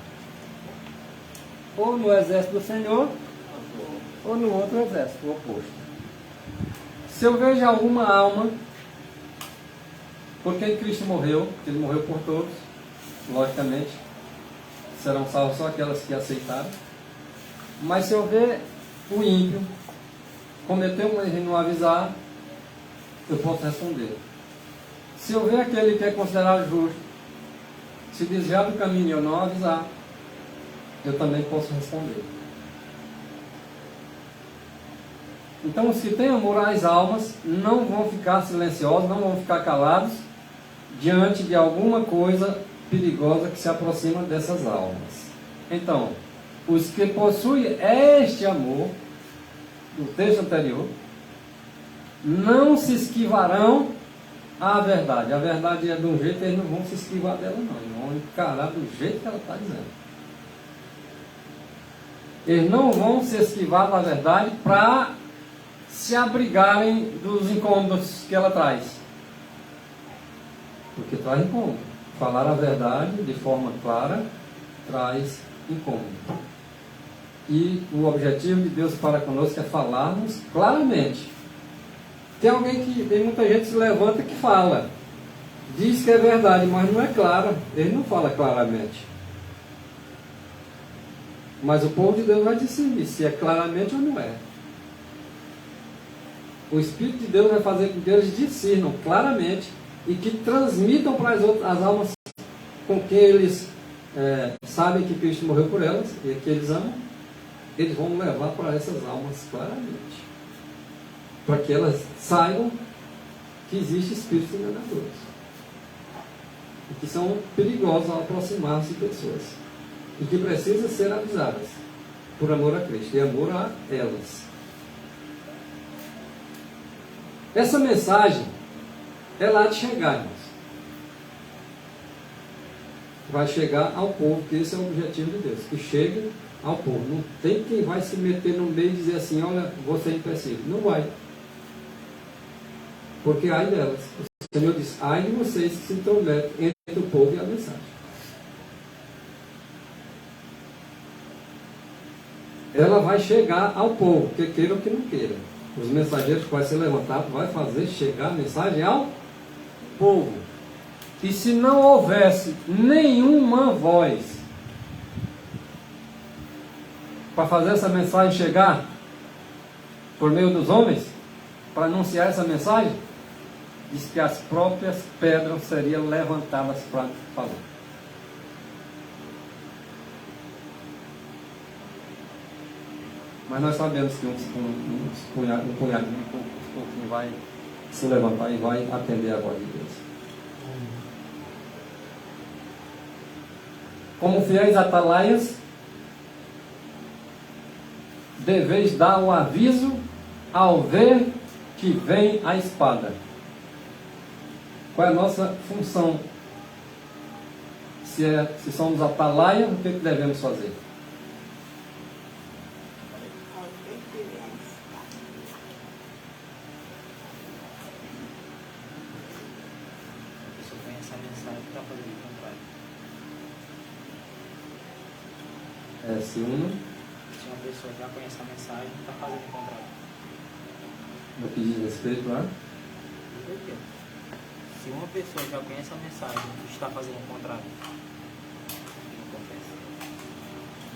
ou no exército do Senhor, ou no outro exército, o oposto. Se eu vejo alguma alma por quem Cristo morreu, Ele morreu por todos, logicamente, serão salvos só aquelas que aceitaram. Mas se eu ver o ímpio cometer um erro e não avisar, eu posso responder. Se eu ver aquele que é considerado justo se desviar do caminho e eu não avisar, eu também posso responder. Então, os que têm amor às almas não vão ficar silenciosos, não vão ficar calados diante de alguma coisa perigosa que se aproxima dessas almas. Então, os que possuem este amor, no texto anterior, não se esquivarão à verdade. A verdade é de um jeito, eles não vão se esquivar dela, não. Eles vão encarar do jeito que ela está dizendo. Eles não vão se esquivar da verdade para se abrigarem dos incômodos que ela traz. Porque traz incômodo. Falar a verdade de forma clara traz incômodo. E o objetivo de Deus para conosco é falarmos claramente. Tem muita gente que se levanta que fala, diz que é verdade, mas não é clara. Ele não fala claramente. Mas o povo de Deus vai discernir se é claramente ou não é. O Espírito de Deus vai fazer com que eles discernam claramente e que transmitam para as almas com quem eles sabem que Cristo morreu por elas e que eles amam. Eles vão levar para essas almas claramente, para que elas saibam que existem espíritos enganadores e que são perigosos ao aproximar-se de pessoas e que precisam ser avisadas por amor a Cristo e amor a elas. Essa mensagem é lá de chegar, irmãos. Vai chegar ao povo, que esse é o objetivo de Deus, que chegue ao povo. Não tem quem vai se meter no meio e dizer assim, olha, você é impossível. Não vai. Porque ai delas. O Senhor diz, ai de vocês que se intrometem entre o povo e a mensagem. Ela vai chegar ao povo, que queira ou que não queira. Os mensageiros que vai ser levantado vai fazer chegar a mensagem ao povo. E se não houvesse nenhuma voz para fazer essa mensagem chegar por meio dos homens, para anunciar essa mensagem, diz que as próprias pedras seriam levantadas para falar. Mas nós sabemos que um punhadinho vai se levantar e vai atender a voz de Deus. Como fiéis atalaias, deveis dar o aviso ao ver que vem a espada. Qual é a nossa função? Se somos atalaias, o que devemos fazer? Se
uma pessoa já conhece a mensagem, está fazendo o contrário.
No que diz respeito a?
Se uma pessoa já conhece a mensagem e está fazendo o contrário,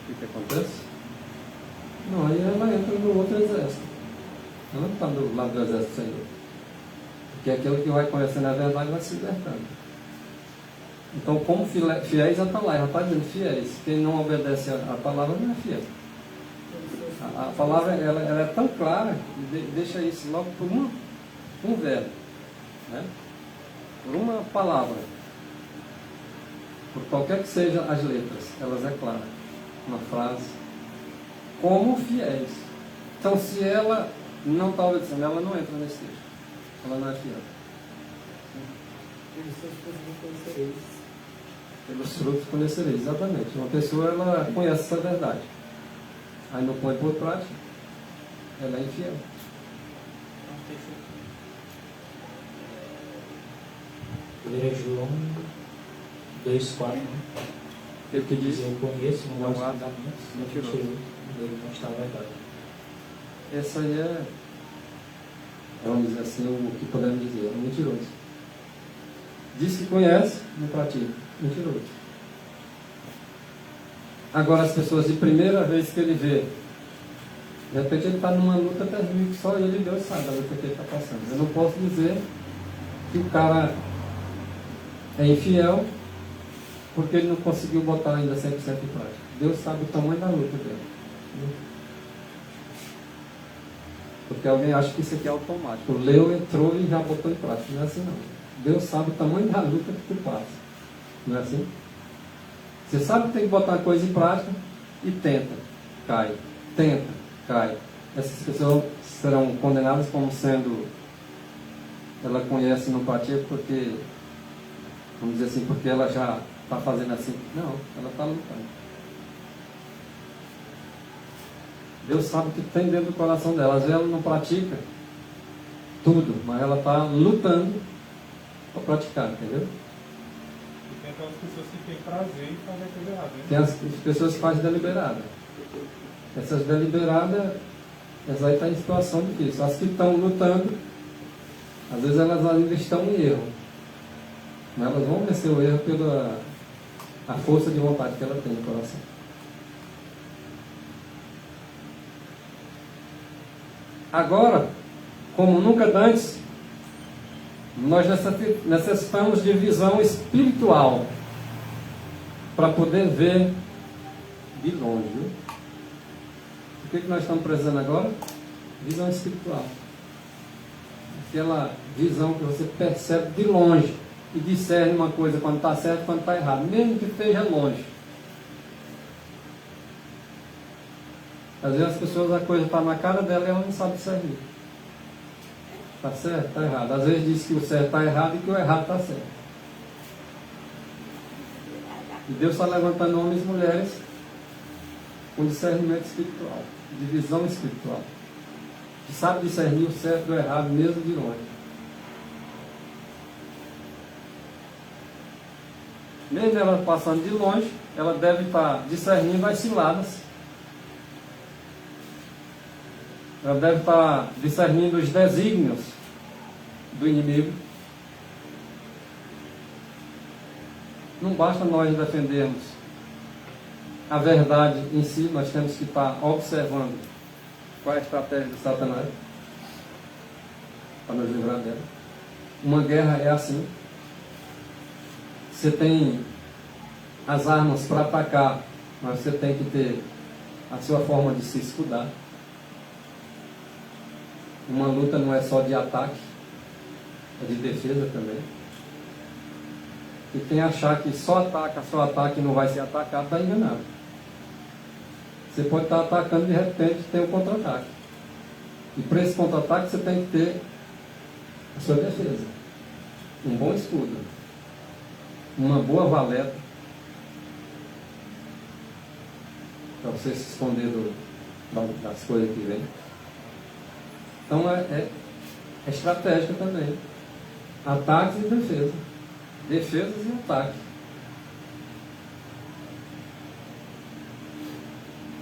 o
que acontece? Não, aí ela entra no outro exército. Ela não está do lado do exército do Senhor. Porque aquele que vai conhecendo a verdade vai se libertando. Então, como fiéis à palavra, ela está dizendo fiéis. Quem não obedece à palavra não é fiel. A palavra ela é tão clara, deixa isso logo por um verbo, né? Por uma palavra, por qualquer que sejam as letras, elas é clara, uma frase, como fiéis. Então, se ela não está obedecendo, ela não entra nesse texto, ela não é fiel.
Pelos seus frutos conhecereis.
Pelos frutos conhecereis, exatamente. Uma pessoa, ela conhece essa verdade, aí não põe por prática, ela é infiel.
Primeiro João 2,4, né?
Ele que diz,
Eu conheço, não
Não
gosto
há
de mandamentos,
mentiroso.
ele não está a verdade.
essa aí é, vamos dizer assim, o que podemos dizer, é um mentiroso. Diz que conhece, não pratica, mentiroso. Agora as pessoas, de primeira vez que ele vê, de repente ele está numa luta terrível, que só ele e Deus sabe a luta que ele está passando. Eu não posso dizer que o cara é infiel porque ele não conseguiu botar ainda 100% em prática. Deus sabe o tamanho da luta dele. Porque alguém acha que isso aqui é automático. Leu, entrou e já botou em prática. Não é assim não. Deus sabe o tamanho da luta que tu passa. Não é assim? Você sabe que tem que botar a coisa em prática e tenta, cai. Tenta, cai. Essas pessoas serão condenadas como sendo, ela conhece e não pratica porque, vamos dizer assim, porque ela já está fazendo assim. Não, ela está lutando. Deus sabe o que tem dentro do coração dela. Às vezes ela não pratica tudo, mas ela está lutando para praticar, entendeu?
Tem aquelas pessoas que têm prazer em fazer a coisa errada, né?
Tem as pessoas que fazem deliberada. Essas deliberadas, elas aí estão em situação difícil. As que estão lutando, às vezes elas ainda estão em erro. Mas elas vão vencer o erro pela a força de vontade que ela tem no coração. Agora, como nunca antes, nós necessitamos de visão espiritual para poder ver de longe. Viu? O que nós estamos precisando agora? Visão espiritual. Aquela visão que você percebe de longe e discerne uma coisa quando está certo e quando está errado, mesmo que esteja longe. Às vezes as pessoas, a coisa está na cara dela e ela não sabe discernir. Está certo, está errado. Às vezes diz que o certo está errado e que o errado está certo. E Deus está levantando homens e mulheres com discernimento espiritual, de visão espiritual, que sabe discernir o certo do errado mesmo de longe. Mesmo ela passando de longe, ela deve estar discernindo as ciladas. Ela deve estar discernindo os desígnios do inimigo. Não basta nós defendermos a verdade em si, nós temos que estar observando qual é a estratégia de Satanás para nos livrar dela. Uma guerra é assim. Você tem as armas para atacar, mas você tem que ter a sua forma de se escudar. Uma luta não é só de ataque, é de defesa também. E quem achar que só ataque e não vai ser atacado, está enganado. Você pode estar atacando, de repente tem um contra-ataque. E para esse contra-ataque você tem que ter a sua defesa. Um bom escudo. Uma boa valeta. Para você se esconder das coisas que vêm. Então é estratégico também. Ataques e defesa. Defesas e ataque.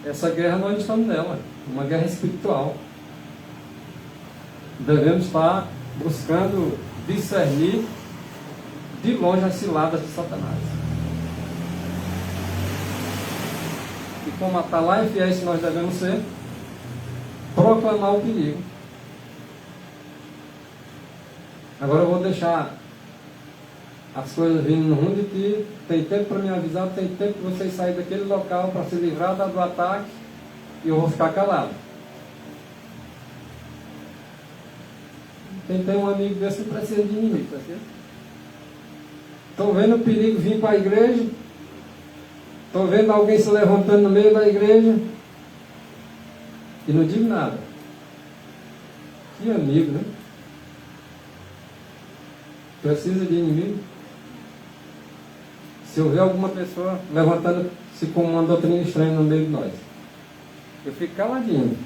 Essa guerra nós estamos nela. Uma guerra espiritual. Devemos estar buscando discernir de longe as ciladas de Satanás. E como atalai fiéis que nós devemos ser, proclamar o perigo. Agora eu vou deixar as coisas vindo no rumo de ti. Tem tempo para me avisar, tem tempo para vocês saírem daquele local para se livrar do ataque e eu vou ficar calado. Quem tem um amigo desse não precisa de inimigo, tá certo? Estou vendo o perigo vir para a igreja, estou vendo alguém se levantando no meio da igreja e não digo nada. Que amigo, né? Precisa de inimigo? Se eu ver alguma pessoa levantando-se com uma doutrina estranha no meio de nós, eu fico caladinho.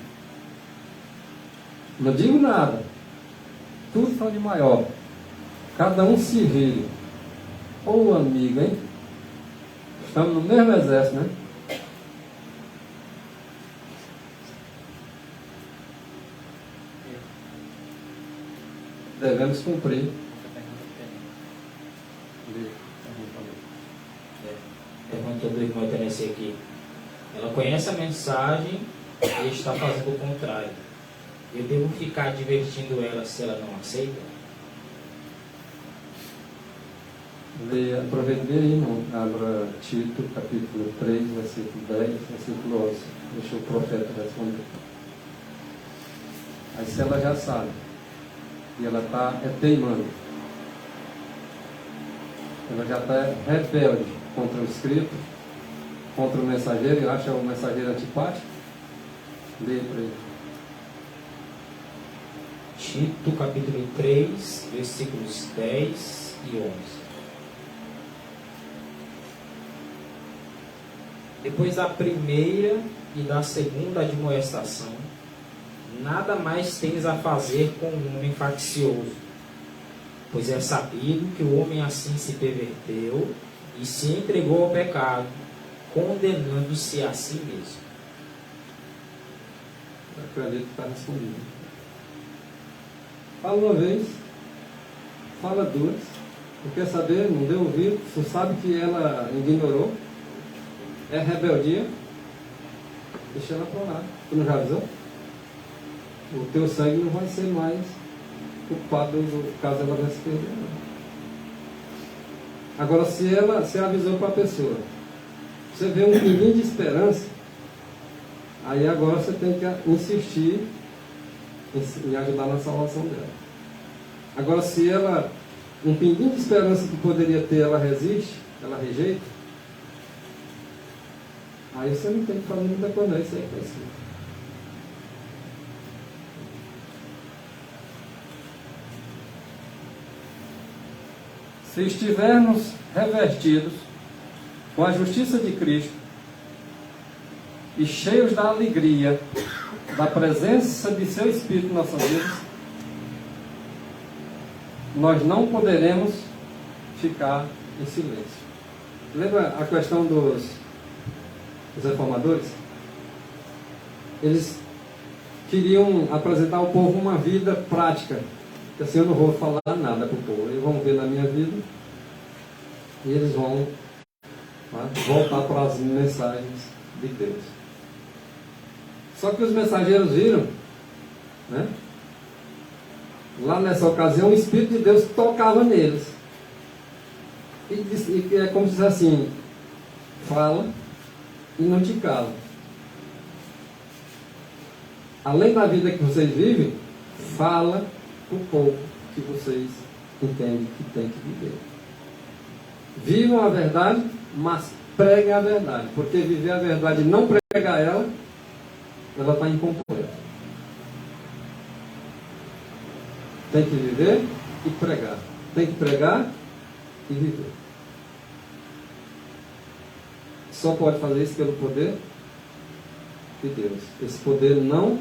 Não digo nada. Tudo são de maior. Cada um se vire. Ô amigo, hein? Estamos no mesmo exército, né? Devemos cumprir.
Pergunta do irmão Tennessee aqui. Ela conhece a mensagem e está fazendo o contrário. Eu devo ficar divertindo ela se ela não aceita?
Aproveita bem aí, irmão. Abra Tito, capítulo 3, versículo 10, versículo 11. Deixa o profeta responder. Aí se ela já sabe, e ela está teimando, ela já está rebelde contra o escrito, contra o mensageiro, e acha o mensageiro antipático, leia para ele.
Tito, capítulo 3, versículos 10 e 11. Depois da primeira e da segunda admoestação, nada mais tens a fazer com um homem faccioso, pois é sabido que o homem assim se perverteu e se entregou ao pecado, condenando-se a si mesmo.
Eu acredito que está respondido. Fala uma vez, fala duas. Não quer saber, não deu ouvido, só sabe que ela ignorou. É rebeldia. Deixa ela para lá. Tu não já avisou? O teu sangue não vai ser mais culpado caso ela vai se perder. Agora, se avisou para a pessoa, você vê um pinguinho de esperança, aí agora você tem que insistir em ajudar na salvação dela. Agora, se ela, um pinguinho de esperança que poderia ter, ela resiste, ela rejeita, aí você não tem que fazer muita coisa, não. Isso aí que vai ser. Se estivermos revestidos com a justiça de Cristo e cheios da alegria da presença de seu Espírito em nossas vidas, nós não poderemos ficar em silêncio. Lembra a questão dos reformadores? Eles queriam apresentar ao povo uma vida prática. Que assim, eu não vou falar nada para o povo. Eles vão ver na minha vida e eles vão voltar para as mensagens de Deus. Só que os mensageiros viram, né? Lá nessa ocasião, o Espírito de Deus tocava neles. E é como se diz assim: fala e não te cala. Além da vida que vocês vivem, fala o pouco que vocês entendem que tem que viver. Vivam a verdade, mas preguem a verdade. Porque viver a verdade e não pregar ela está incompleta. Tem que viver e pregar. Tem que pregar e viver. Só pode fazer isso pelo poder de Deus. Esse poder não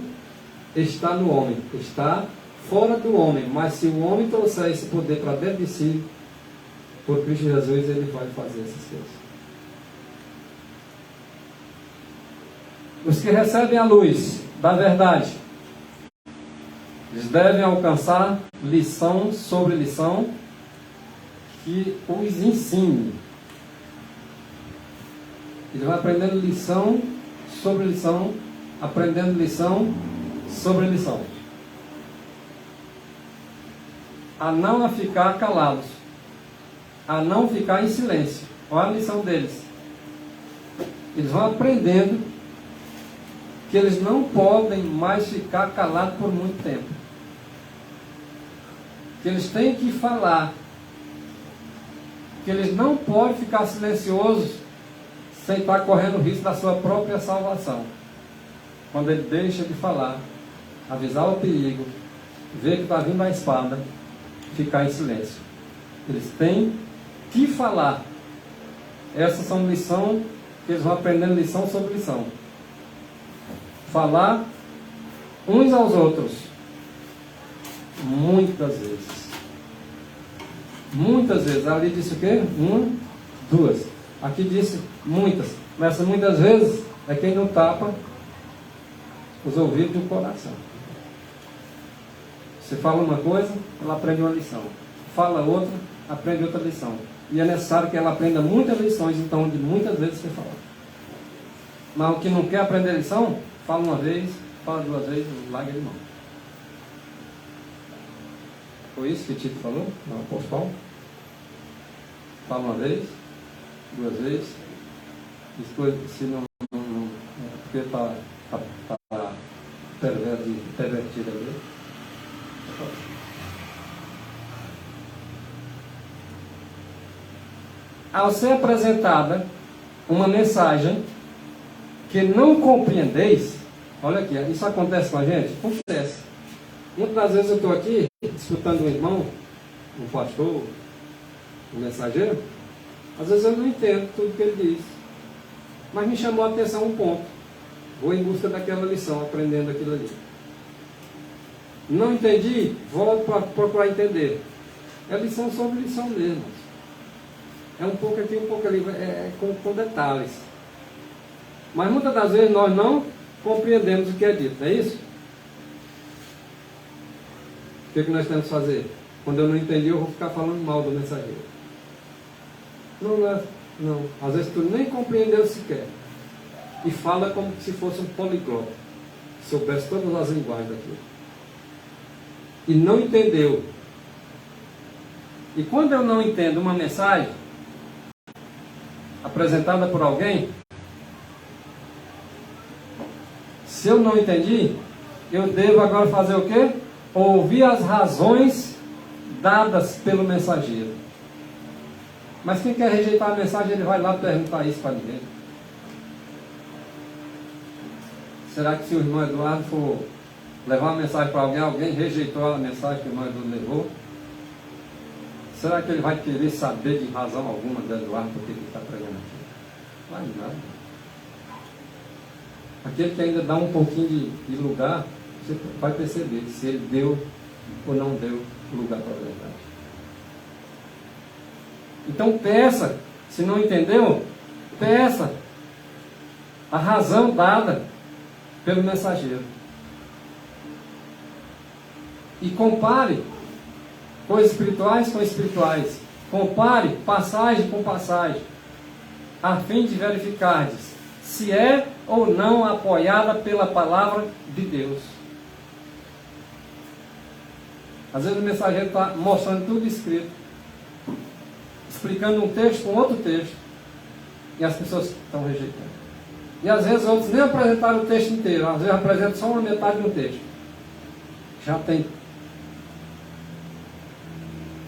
está no homem, está fora do homem. Mas se o homem trouxer esse poder para dentro de si, por Cristo Jesus, ele vai fazer essas coisas. Os que recebem a luz da verdade, eles devem alcançar lição sobre lição que os ensine. Ele vai aprendendo lição sobre lição, aprendendo lição sobre lição. A não ficar calados, a não ficar em silêncio. Olha a lição deles. Eles vão aprendendo que eles não podem mais ficar calados por muito tempo. Que eles têm que falar. Que eles não podem ficar silenciosos sem estar correndo o risco da sua própria salvação. Quando ele deixa de falar, avisar o perigo, ver que está vindo a espada, ficar em silêncio. Eles têm que falar. Essas são lições que eles vão aprendendo lição sobre lição. Falar uns aos outros. Muitas vezes. Muitas vezes. Ali disse o quê? Uma, duas. Aqui disse muitas. Mas essas muitas vezes é quem não tapa os ouvidos do coração. Você fala uma coisa, ela aprende uma lição. Fala outra, aprende outra lição. E é necessário que ela aprenda muitas lições, então, de muitas vezes você fala. Mas o que não quer aprender lição, fala uma vez, fala duas vezes, larga de mão. Foi isso que Tito falou? Não, apóstolo Paulo? Fala uma vez, duas vezes, depois, se não porque está pervertido ali. Ao ser apresentada uma mensagem que não compreendeis, olha aqui, isso acontece com a gente? Acontece. Muitas das vezes eu estou aqui, escutando um irmão, um pastor, um mensageiro, às vezes eu não entendo tudo que ele diz, mas me chamou a atenção um ponto. Vou em busca daquela lição, aprendendo aquilo ali. Não entendi, volto para procurar entender. É lição sobre lição mesmo. É um pouco aqui, um pouco ali, com detalhes. Mas muitas das vezes nós não compreendemos o que é dito, não é isso? O que é que nós temos que fazer? Quando eu não entendi, eu vou ficar falando mal do mensageiro. Não. Às vezes tu nem compreendeu sequer. E fala como se fosse um poliglota. Soubesse todas as linguagens daquilo. E não entendeu. E quando eu não entendo uma mensagem apresentada por alguém, se eu não entendi, eu devo agora fazer o quê? Ouvir as razões dadas pelo mensageiro. Mas quem quer rejeitar a mensagem, ele vai lá perguntar isso para ninguém. Será que se o irmão Eduardo for levar uma mensagem para alguém, alguém rejeitou a mensagem que o irmão Eduardo levou? Será que ele vai querer saber de razão alguma do Eduardo porque ele está pregando aqui? Vai nada. Aquele que ainda dá um pouquinho de lugar, você vai perceber se ele deu ou não deu lugar para a verdade. Então peça, se não entendeu, peça a razão dada pelo mensageiro. E compare coisas espirituais com espirituais. Compare passagem com passagem, a fim de verificardes se é ou não apoiada pela palavra de Deus. Às vezes o mensageiro está mostrando tudo escrito, explicando um texto com outro texto, e as pessoas estão rejeitando. E às vezes outros nem apresentaram o texto inteiro, às vezes apresentam só uma metade do texto. Já tem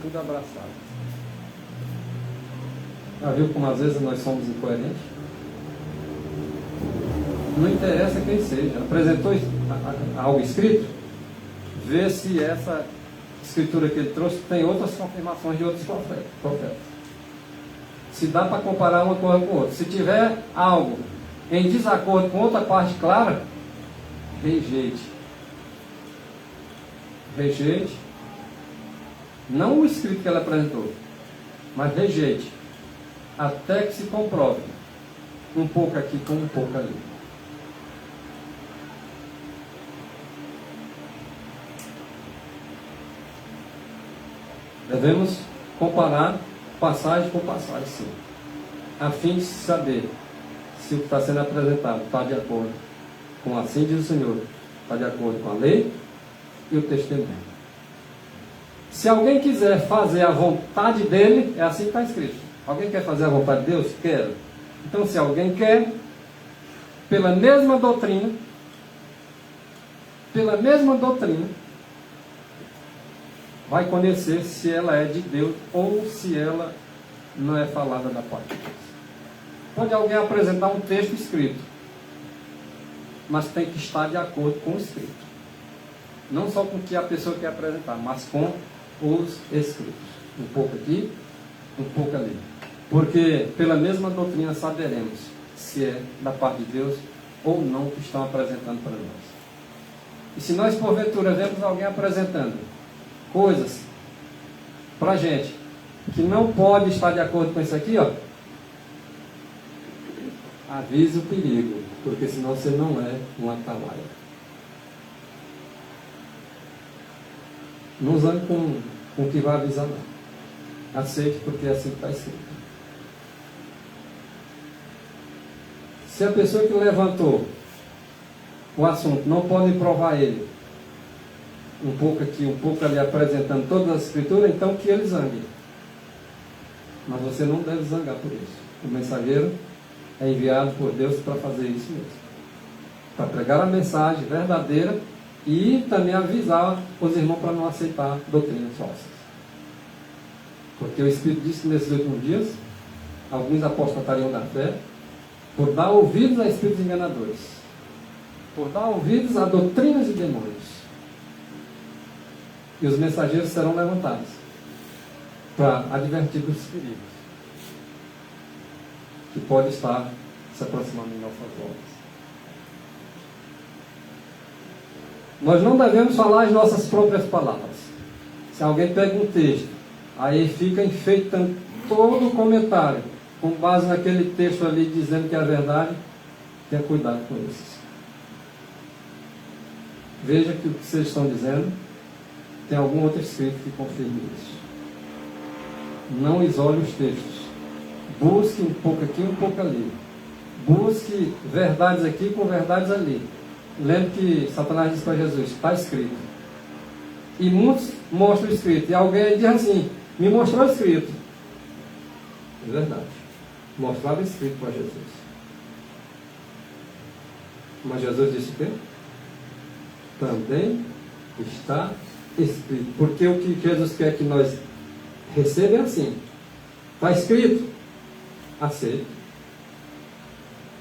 tudo abraçado. Já viu como às vezes nós somos incoerentes? Não interessa quem seja. Apresentou algo escrito, vê se essa escritura que ele trouxe tem outras confirmações de outros profetas. Se dá para comparar uma coisa com outra. Se tiver algo em desacordo com outra parte clara, rejeite. Rejeite. Não o escrito que ela apresentou, mas rejeite. Até que se comprove. Um pouco aqui com um pouco ali. Devemos comparar passagem com passagem, sim, a fim de saber se o que está sendo apresentado está de acordo com assim diz o Senhor, está de acordo com a lei e o testemunho. Se alguém quiser fazer a vontade dele, é assim que está escrito. Alguém quer fazer a vontade de Deus? Quero. Então, se alguém quer, pela mesma doutrina, pela mesma doutrina, vai conhecer se ela é de Deus ou se ela não é falada da parte de Deus. Pode alguém apresentar um texto escrito, mas tem que estar de acordo com o escrito. Não só com o que a pessoa quer apresentar, mas com os escritos. Um pouco aqui, um pouco ali. Porque pela mesma doutrina saberemos se é da parte de Deus ou não que estão apresentando para nós. E se nós porventura vemos alguém apresentando coisas para a gente que não pode estar de acordo com isso aqui, ó, avise o perigo, porque senão você não é um atalaia. Não zangue com o que vai avisar, não. Aceite, porque é assim que está escrito. Se a pessoa que levantou o assunto não pode provar ele, um pouco aqui, um pouco ali, apresentando todas as escrituras, então que ele zangue. Mas você não deve zangar por isso. O mensageiro é enviado por Deus para fazer isso mesmo. Para pregar a mensagem verdadeira e também avisar os irmãos para não aceitar doutrinas falsas. Porque o Espírito disse que nesses últimos dias, alguns apostatariam da fé, por dar ouvidos a espíritos enganadores, por dar ouvidos a doutrinas de demônios. E os mensageiros serão levantados para advertir dos perigos que pode estar se aproximando de nossas voltas. Nós não devemos falar as nossas próprias palavras. Se alguém pega um texto, aí fica enfeitando todo o comentário com base naquele texto ali dizendo que é a verdade, tenha cuidado com isso. Veja que o que vocês estão dizendo tem algum outro escrito que confirme isso. Não isole os textos. Busque um pouco aqui, um pouco ali. Busque verdades aqui com verdades ali. Lembre que Satanás disse para Jesus, está escrito. E muitos mostram o escrito. E alguém diz assim, me mostrou o escrito. É verdade. Mostrava escrito para Jesus. Mas Jesus disse o quê? Também está escrito. Porque o que Jesus quer que nós recebamos é assim. Está escrito. Aceito.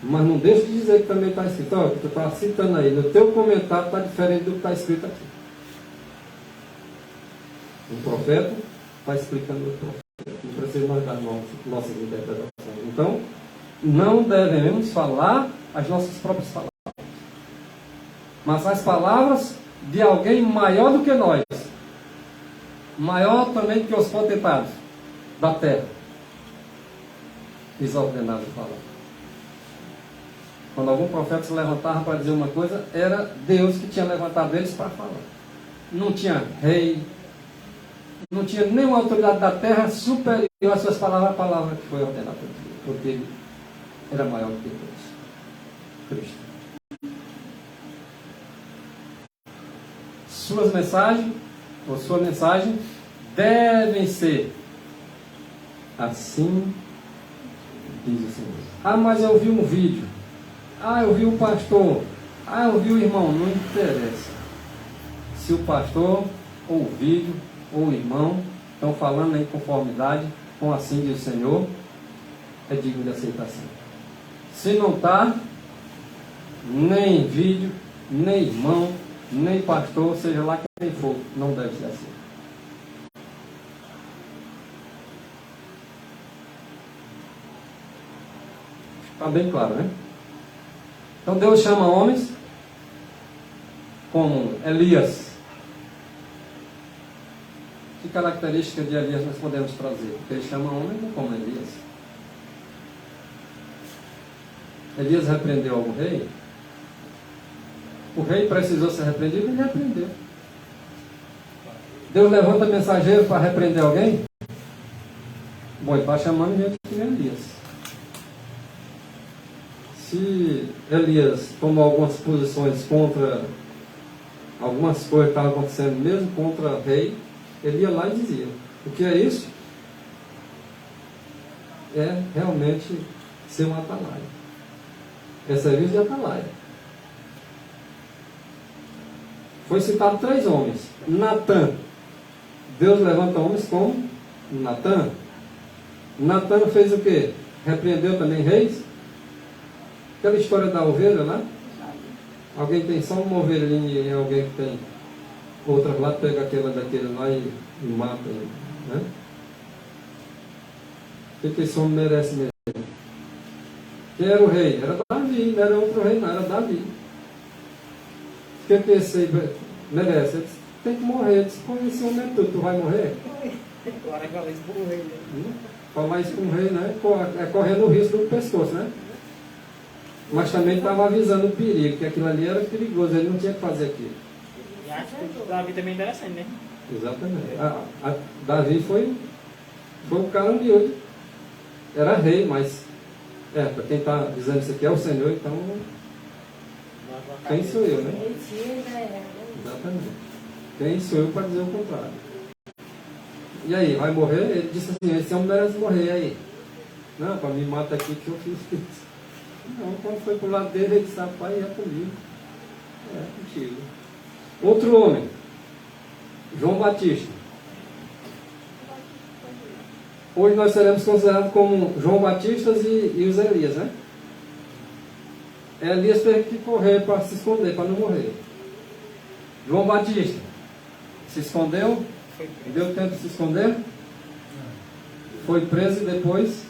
Mas não deixe de dizer que também está escrito. Olha, tu está citando aí. No teu comentário está diferente do que está escrito aqui. O profeta está explicando o profeta. Não precisa nós dar nossas interpretações. Então, não devemos falar as nossas próprias palavras. Mas as palavras de alguém maior do que nós. Maior também do que os potentados da terra. Desordenado falar. Quando algum profeta se levantava para dizer uma coisa, era Deus que tinha levantado eles para falar. Não tinha rei, não tinha nenhuma autoridade da terra superior às suas palavras, a palavra que foi ordenada por Deus, porque ele era maior do que Deus, Cristo. Suas mensagens, ou sua mensagem, devem ser assim, diz o Senhor. Ah, mas eu vi um vídeo. Ah, eu vi o pastor. Ah, eu vi o irmão. Não interessa. Se o pastor, ou o vídeo, ou o irmão estão falando em conformidade com assim diz o Senhor, é digno de aceitação. Se não está, nem vídeo, nem irmão, nem pastor, seja lá quem for, não deve ser assim. Está bem claro, né? Então Deus chama homens como Elias. Que característica de Elias nós podemos trazer? Porque ele chama homens como Elias. Elias repreendeu algum rei? O rei precisou ser repreendido, ele repreendeu. Deus levanta mensageiro para repreender alguém? Bom, ele está chamando gente que nem Elias. Se Elias tomou algumas posições contra algumas coisas que estavam acontecendo, mesmo contra o rei, ele ia lá e dizia: o que é isso? É realmente ser um atalaia. É serviço de atalaia. Foi citado 3 homens. Natã. Deus levanta homens como Natã. Natã fez o quê? Repreendeu também reis. Aquela história da ovelha lá. Alguém tem só uma ovelhinha e alguém que tem outra lá, pega aquela daquele lá e mata ele. Né? O que esse homem merece mesmo? Quem era o rei? Era Davi, não era outro rei, não, era Davi. O que esse aí merece? Ele disse, tem que morrer. Ele disse, pô, esse homem é tudo, tu vai morrer?
Agora fala isso pro rei, né?
Falar isso com o rei, né? É correndo o risco do pescoço, né? Mas também estava avisando o perigo, que aquilo ali era perigoso, ele não tinha que fazer aquilo.
E acho que o Davi também é interessante, né?
Exatamente. Davi foi um cara humilde. Era rei, mas para quem está dizendo isso aqui é o Senhor, então quem sou eu, né? Exatamente. Quem sou eu para dizer o contrário? E aí, vai morrer? Ele disse assim, esse homem merece morrer, e aí? Não, para me matar aqui que eu fiz isso. Não, quando foi para o lado dele, ele disse, rapaz, é comigo. É contigo. Outro homem, João Batista. Hoje nós seremos considerados como João Batista e os Elias, né? Elias teve que correr para se esconder, para não morrer. João Batista se escondeu, deu tempo de se esconder, foi preso e depois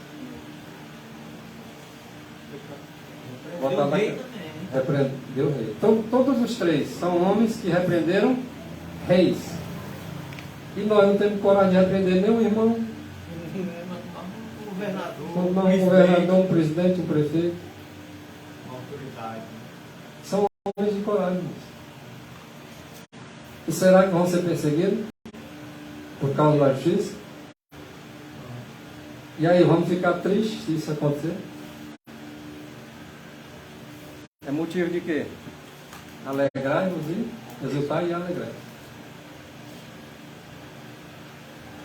repreendeu o rei. Então todos os 3 são homens que repreenderam reis. E nós não temos coragem de repreender nenhum irmão. Um governador, um presidente, um prefeito.
Uma autoridade.
São homens de coragem. E será que vão ser perseguidos por causa da justiça? E aí, vamos ficar tristes se isso acontecer? É motivo de quê? Alegrai-vos e exultai e alegrai.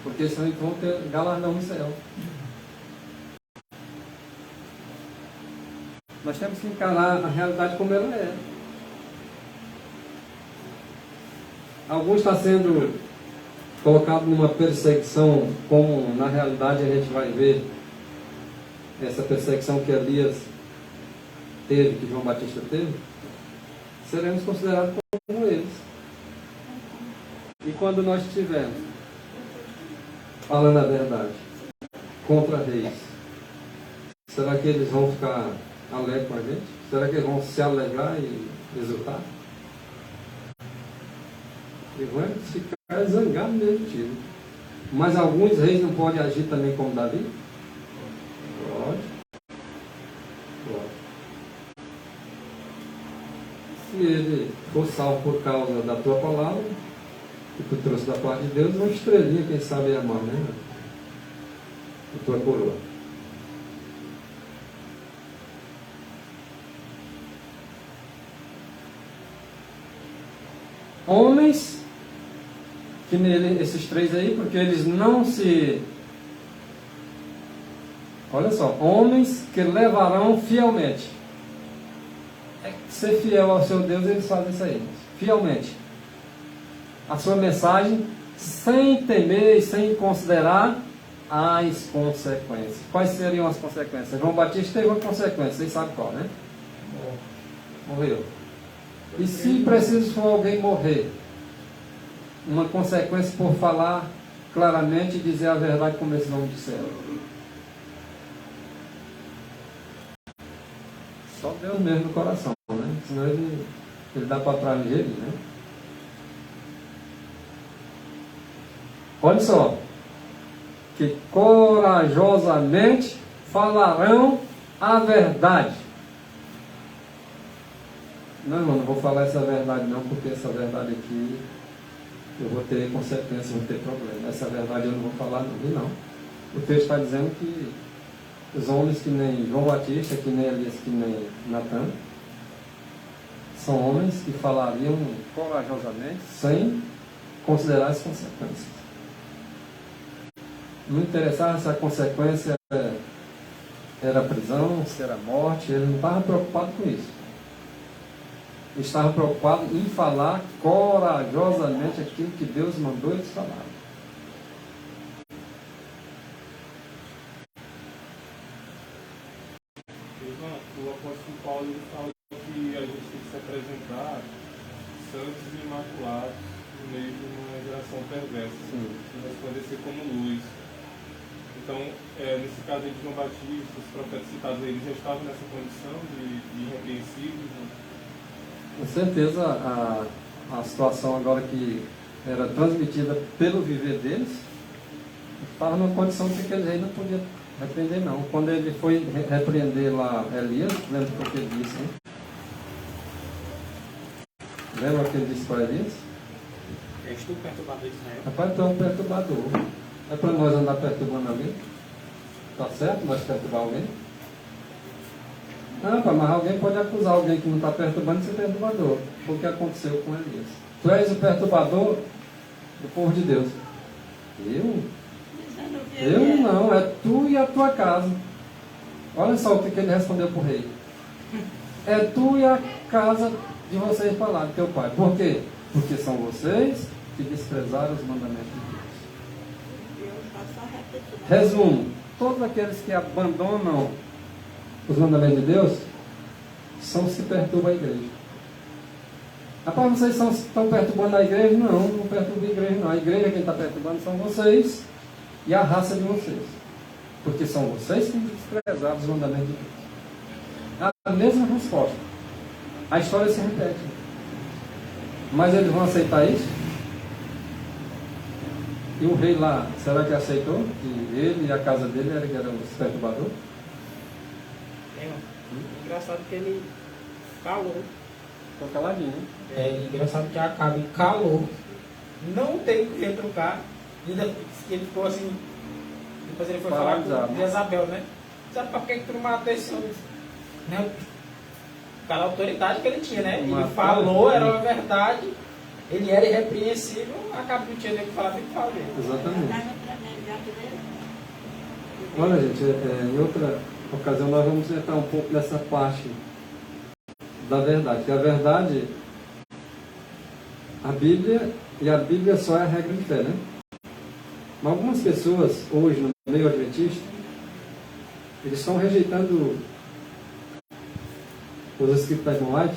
Porque senão eles vão ter galardão no céu. Nós temos que encarar a realidade como ela é. Alguns estão sendo colocados numa perseguição, como na realidade a gente vai ver essa perseguição que Elias teve, que João Batista teve, seremos considerados como eles. E quando nós estivermos falando a verdade contra reis, será que eles vão ficar alegres com a gente? Será que eles vão se alegrar e exultar? E vão ficar zangados mesmo, tio. Mas alguns reis não podem agir também como Davi? Pode. Se ele for salvo por causa da tua palavra, que tu trouxe da parte de Deus, uma estrelinha, quem sabe é amar, né? A tua coroa. Homens, que nele, esses 3 aí, porque eles não se... Olha só, homens que levarão fielmente. Ser fiel ao seu Deus, eles fazem isso aí, fielmente. A sua mensagem, sem temer e sem considerar as consequências. Quais seriam as consequências? João Batista teve uma consequência, vocês sabem qual, né? Morreu. E se preciso for alguém morrer, uma consequência por falar claramente e dizer a verdade como esse nome disseram. Só Deus mesmo no coração, né? Senão ele dá para trás dele, né? Olha só, que corajosamente falarão a verdade. Não, irmão, não vou falar essa verdade não, porque essa verdade aqui eu vou ter consequências, vou ter problema. Essa verdade eu não vou falar não. O texto está dizendo que os homens que nem João Batista, que nem Elias, que nem Natã, são homens que falariam corajosamente, sem considerar as consequências. Não interessava se a consequência era prisão, se era morte, ele não estava preocupado com isso. estavam preocupados em falar corajosamente aquilo que Deus mandou eles falar.
O apóstolo Paulo ele fala que a gente tem que se apresentar santos e imaculados no meio de uma geração perversa, e resplandecer como luz. Então, nesse caso de João Batista, os profetas citados aí, eles já estavam nessa condição de irrepreensíveis, né?
Com certeza, a situação agora que era transmitida pelo viver deles, estava numa condição de que eles ainda não podiam repreender, não. Quando ele foi repreender lá Elias, lembra o que ele disse, né? Lembra o que ele disse para Elias?
És tu perturbador de Israel.
Rapaz, tu é um perturbador. É para nós andar perturbando alguém? Está certo nós perturbar alguém? Não, rapaz, mas alguém pode acusar alguém que não está perturbando de ser perturbador. Foi o que aconteceu com Elias. Tu és o perturbador do povo de Deus. Eu?
Dizendo que
Eu
ele é.
não, é tu e a tua casa. Olha só o que ele respondeu para o rei. É tu e a casa de vocês para lá, do teu pai. Por quê? Porque são vocês que desprezaram os mandamentos de Deus.
Deus está só repetindo.
Resumo, todos aqueles que abandonam os mandamentos de Deus são os que perturbam a igreja. Rapaz, vocês estão perturbando a igreja? Não, não perturba a igreja não. A igreja quem está perturbando são vocês e a raça de vocês. Porque são vocês que desprezaram os mandamentos de Deus. A mesma resposta. A história se repete. Mas eles vão aceitar isso? E o rei lá, será que aceitou? Que ele e a casa dele eram os perturbadores?
Engraçado que ele calou.
Ficou caladinho, né?
É engraçado que Acabe calou. Não tem que retrucar. Ainda ele ficou assim. Depois ele foi falar com Jezabel, né? Sabe por que tu não matou esse homem? Né? Pela autoridade que ele tinha, né? Ele falou, era uma verdade. Ele era irrepreensível. Acabe não tinha nem o que falar, tem que falar dele.
Exatamente.
Estava tremendo diante dele.
Olha, gente, em outra ocasião nós vamos entrar um pouco nessa parte da verdade. Que a verdade, a Bíblia só é a regra de fé, né? Mas algumas pessoas, hoje, no meio adventista, eles estão rejeitando os escritos da Ellen White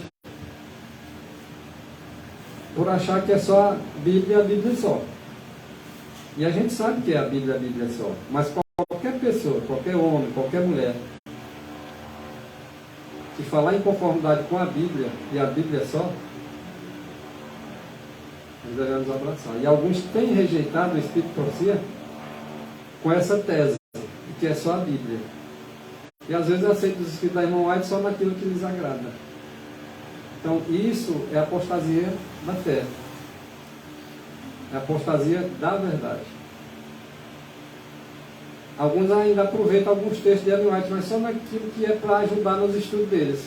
por achar que é só a Bíblia só. E a gente sabe que é a Bíblia só. Mas qualquer pessoa, qualquer homem, qualquer mulher que falar em conformidade com a Bíblia e a Bíblia só, nós devemos abraçar. E alguns têm rejeitado o Espírito de Profecia com essa tese, que é só a Bíblia. E às vezes aceitam os Espíritos da irmã White só naquilo que lhes agrada. Então isso é apostasia da fé. É apostasia da verdade. Alguns ainda aproveitam alguns textos de Ellen White, mas só naquilo que é para ajudar nos estudos deles.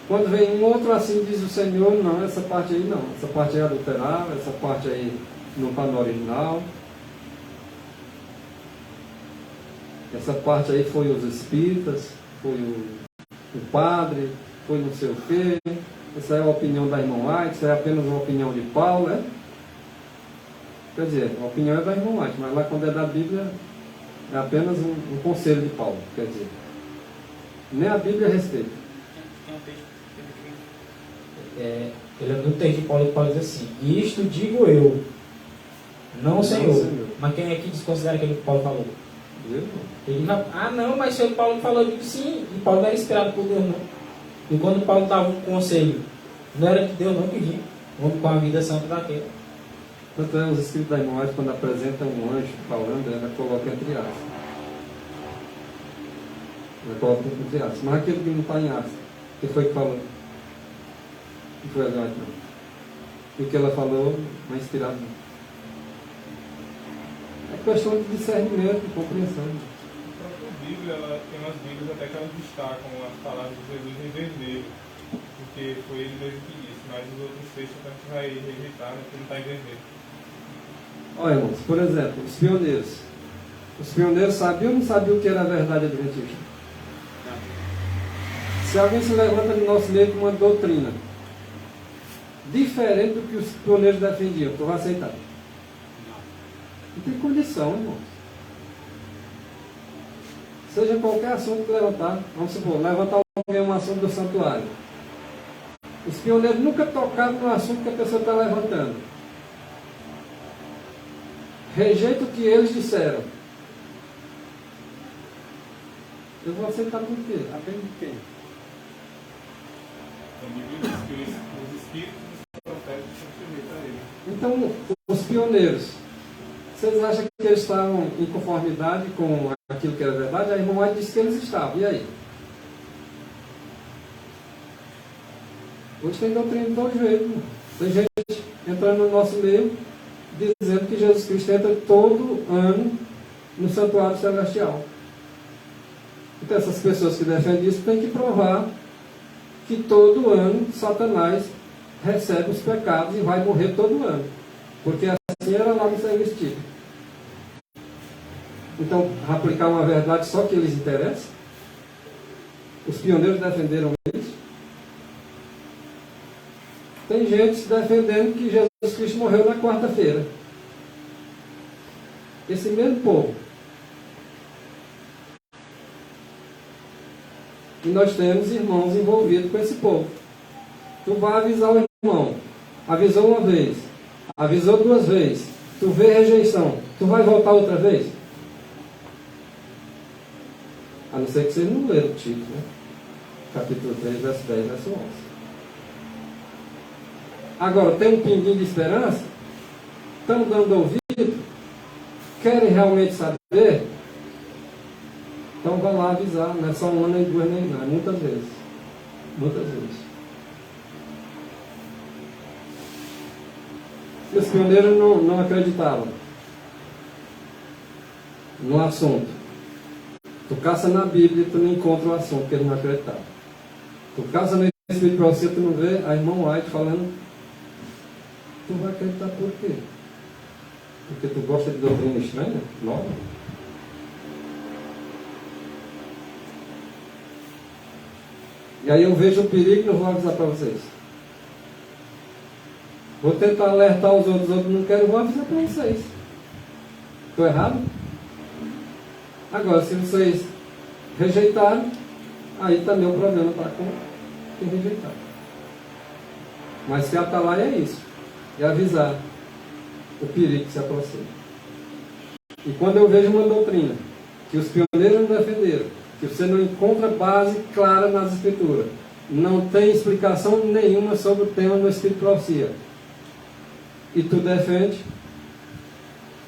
Quando vem um outro assim, diz o Senhor, não, essa parte aí não. Essa parte aí é adulterada, essa parte aí não está no original. Essa parte aí foi os espíritas, foi o padre, foi não sei o quê. Essa é a opinião da irmã White, isso é apenas uma opinião de Paulo, né? Quer dizer, a opinião é da irmã White, mas lá quando é da Bíblia, é apenas um conselho de Paulo, quer dizer. Nem a Bíblia respeita.
Ele é no texto de Paulo, que Paulo diz assim: isto digo eu, não o Senhor. Mas quem é que desconsidera aquilo que Paulo falou?
Eu?
Ele não, não, mas foi Paulo que falou. Eu digo sim, e Paulo não era inspirado por Deus, não. E quando Paulo dava um conselho, não era de Deus, não, que vinha. Um homem com a vida santa daquele.
Tanto é, os escritos da irmã White, quando apresentam um anjo falando, ela coloca entre aspas. Ela coloca entre aspas. Mas aquele que não está em aspas, que foi que falou? Não foi a Ellen White, não. E o que ela falou não é inspirado, não. É questão de discernimento, de compreensão.
A própria Bíblia, ela tem umas Bíblias até que elas destacam as palavras de Jesus em vermelho, porque foi ele mesmo que disse, mas os outros textos a gente vai rejeitar, né, porque não está em vermelho.
Olha, irmãos, por exemplo, os pioneiros. Os pioneiros sabiam ou não sabiam o que era a verdade adventista? Se alguém se levanta no nosso meio com uma doutrina diferente do que os pioneiros defendiam, tu vai aceitar? Não tem condição, irmão. Seja qualquer assunto que levantar, vamos supor, levantar um assunto do santuário. Os pioneiros nunca tocaram no assunto que a pessoa está levantando. Rejeita o que eles disseram. Eu vou aceitar por quê? Aprende de quem?
A Bíblia diz que os espíritos dos profetas são sujeitos a ele.
Então, os pioneiros, vocês acham que eles estavam em conformidade com aquilo que era verdade? A irmã White disse que eles estavam. E aí? Hoje tem doutrina de dois jeitos. Irmão. Tem gente entrando no nosso meio dizendo que Jesus Cristo entra todo ano no santuário celestial. Então essas pessoas que defendem isso têm que provar que todo ano Satanás recebe os pecados e vai morrer todo ano. Porque assim era lá no serviço típico. Então, aplicar uma verdade só que eles interessam? Os pioneiros defenderam isso? Tem gente defendendo que Jesus Cristo morreu na quarta-feira. Esse mesmo povo. E nós temos irmãos envolvidos com esse povo. Tu vai avisar o irmão. Avisou uma vez. Avisou duas vezes. Tu vê rejeição. Tu vai voltar outra vez? A não ser que vocês não leram o título, né? Capítulo 3, verso 10, verso 11. Agora, tem um pinguinho de esperança? Estão dando ouvido? Querem realmente saber? Então vão lá avisar. Não é só uma, nem duas, nem nada. Muitas vezes. Muitas vezes. E os pioneiros não acreditavam no assunto. Tu caça na Bíblia e tu não encontra o assunto que eles não acreditavam. Tu caça no Espírito para você, tu não vê a irmã White falando. Tu vai acreditar por quê? Porque tu gosta de doutrina estranha? Nova? E aí eu vejo o perigo e não vou avisar para vocês. Vou tentar alertar os outros não querem, vou avisar para vocês. Estou errado? Agora, se vocês rejeitarem, aí também o problema está com quem rejeitar. Mas que atalaia é isso. É avisar o perigo que se aproxima. E quando eu vejo uma doutrina que os pioneiros não defenderam, que você não encontra base clara nas escrituras, não tem explicação nenhuma sobre o tema no Espírito de Profecia, e tu defende,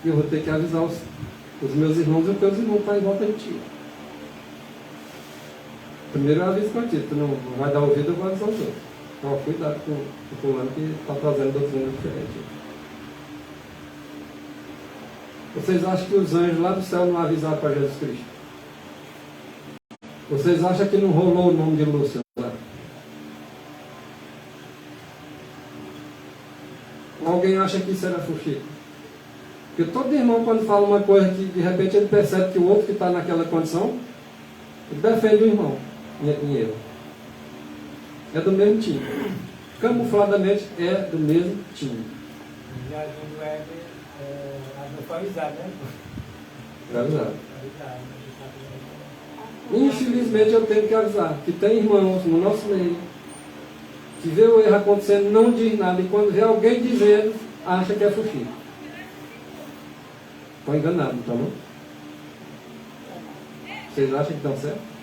eu vou ter que avisar os meus irmãos e os teus irmãos estão em volta de ti. Primeiro eu aviso para ti, tu não vai dar ouvido, eu vou avisar os outros. Então, cuidado com o fulano que está trazendo doutrina diferente. Vocês acham que os anjos lá do céu não avisaram para Jesus Cristo? Vocês acham que não rolou o nome de Lúcio lá? Alguém acha que isso era fuxico? Porque todo irmão, quando fala uma coisa que de repente ele percebe que o outro que está naquela condição, ele defende o irmão em erro. É do mesmo time. Camufladamente é do mesmo time.
Já vindo não foi avisado, né?
Foi avisado. Infelizmente eu tenho que avisar que tem irmãos no nosso meio que vê o erro acontecendo, não diz nada, e quando vê alguém dizendo, acha que é fuxico. Estão enganados, então não? Vocês acham que estão certos?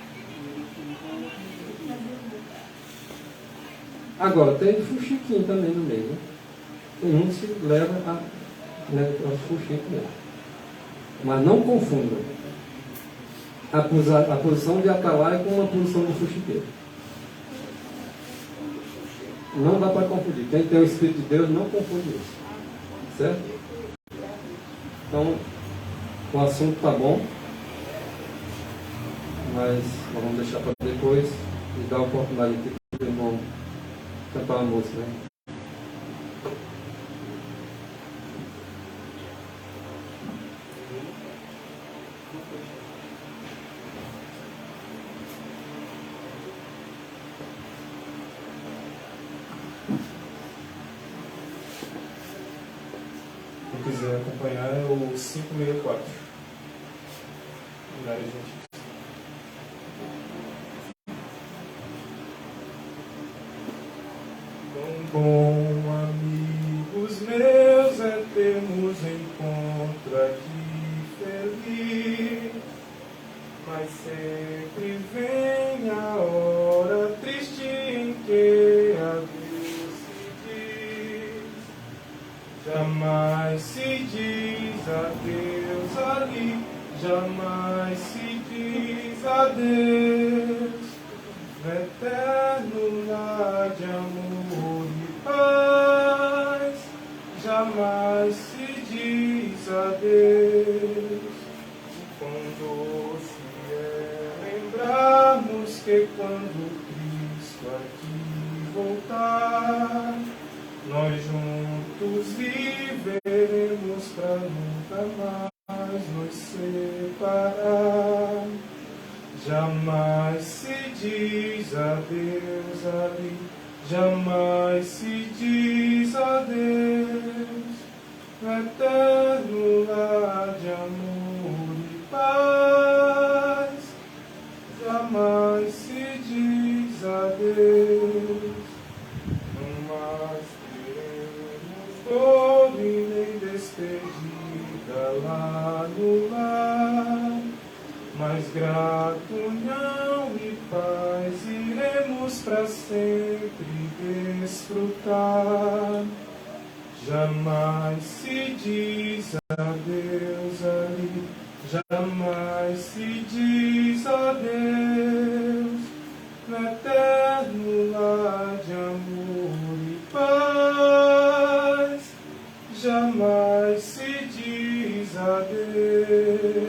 Agora, tem fuxiquinho também no meio, né? Tem uns que levam ao fuxico mesmo. Mas não confundam a posição de atalaia com uma posição de fuxiqueiro. Não dá para confundir. Quem tem o Espírito de Deus não confunde isso. Certo? Então, o assunto está bom, mas nós vamos deixar para depois e dar a oportunidade aqui para o irmão cantar uma música, né?
quiser acompanhar, é o 564. Lugar, gente. Bom, amigos meus, é termos encontro aqui feliz, mas sempre vem a hora triste em que adeus se diz. Jamais se diz adeus ali, jamais se diz adeus. No eterno lar de amor e paz, jamais se diz adeus. Quão doce é lembrarmos que quando Cristo aqui voltar, nós juntos viveremos pra nunca mais nos separar. Jamais se diz adeus ali, jamais se diz adeus. No eterno lar de amor e paz, jamais se diz adeus. Não mais teremos dor e nem despedida lá no lar, mas gratidão e paz iremos para sempre desfrutar. Jamais se diz adeus ali, jamais se diz adeus. No eterno lar de amor e paz, jamais se diz adeus.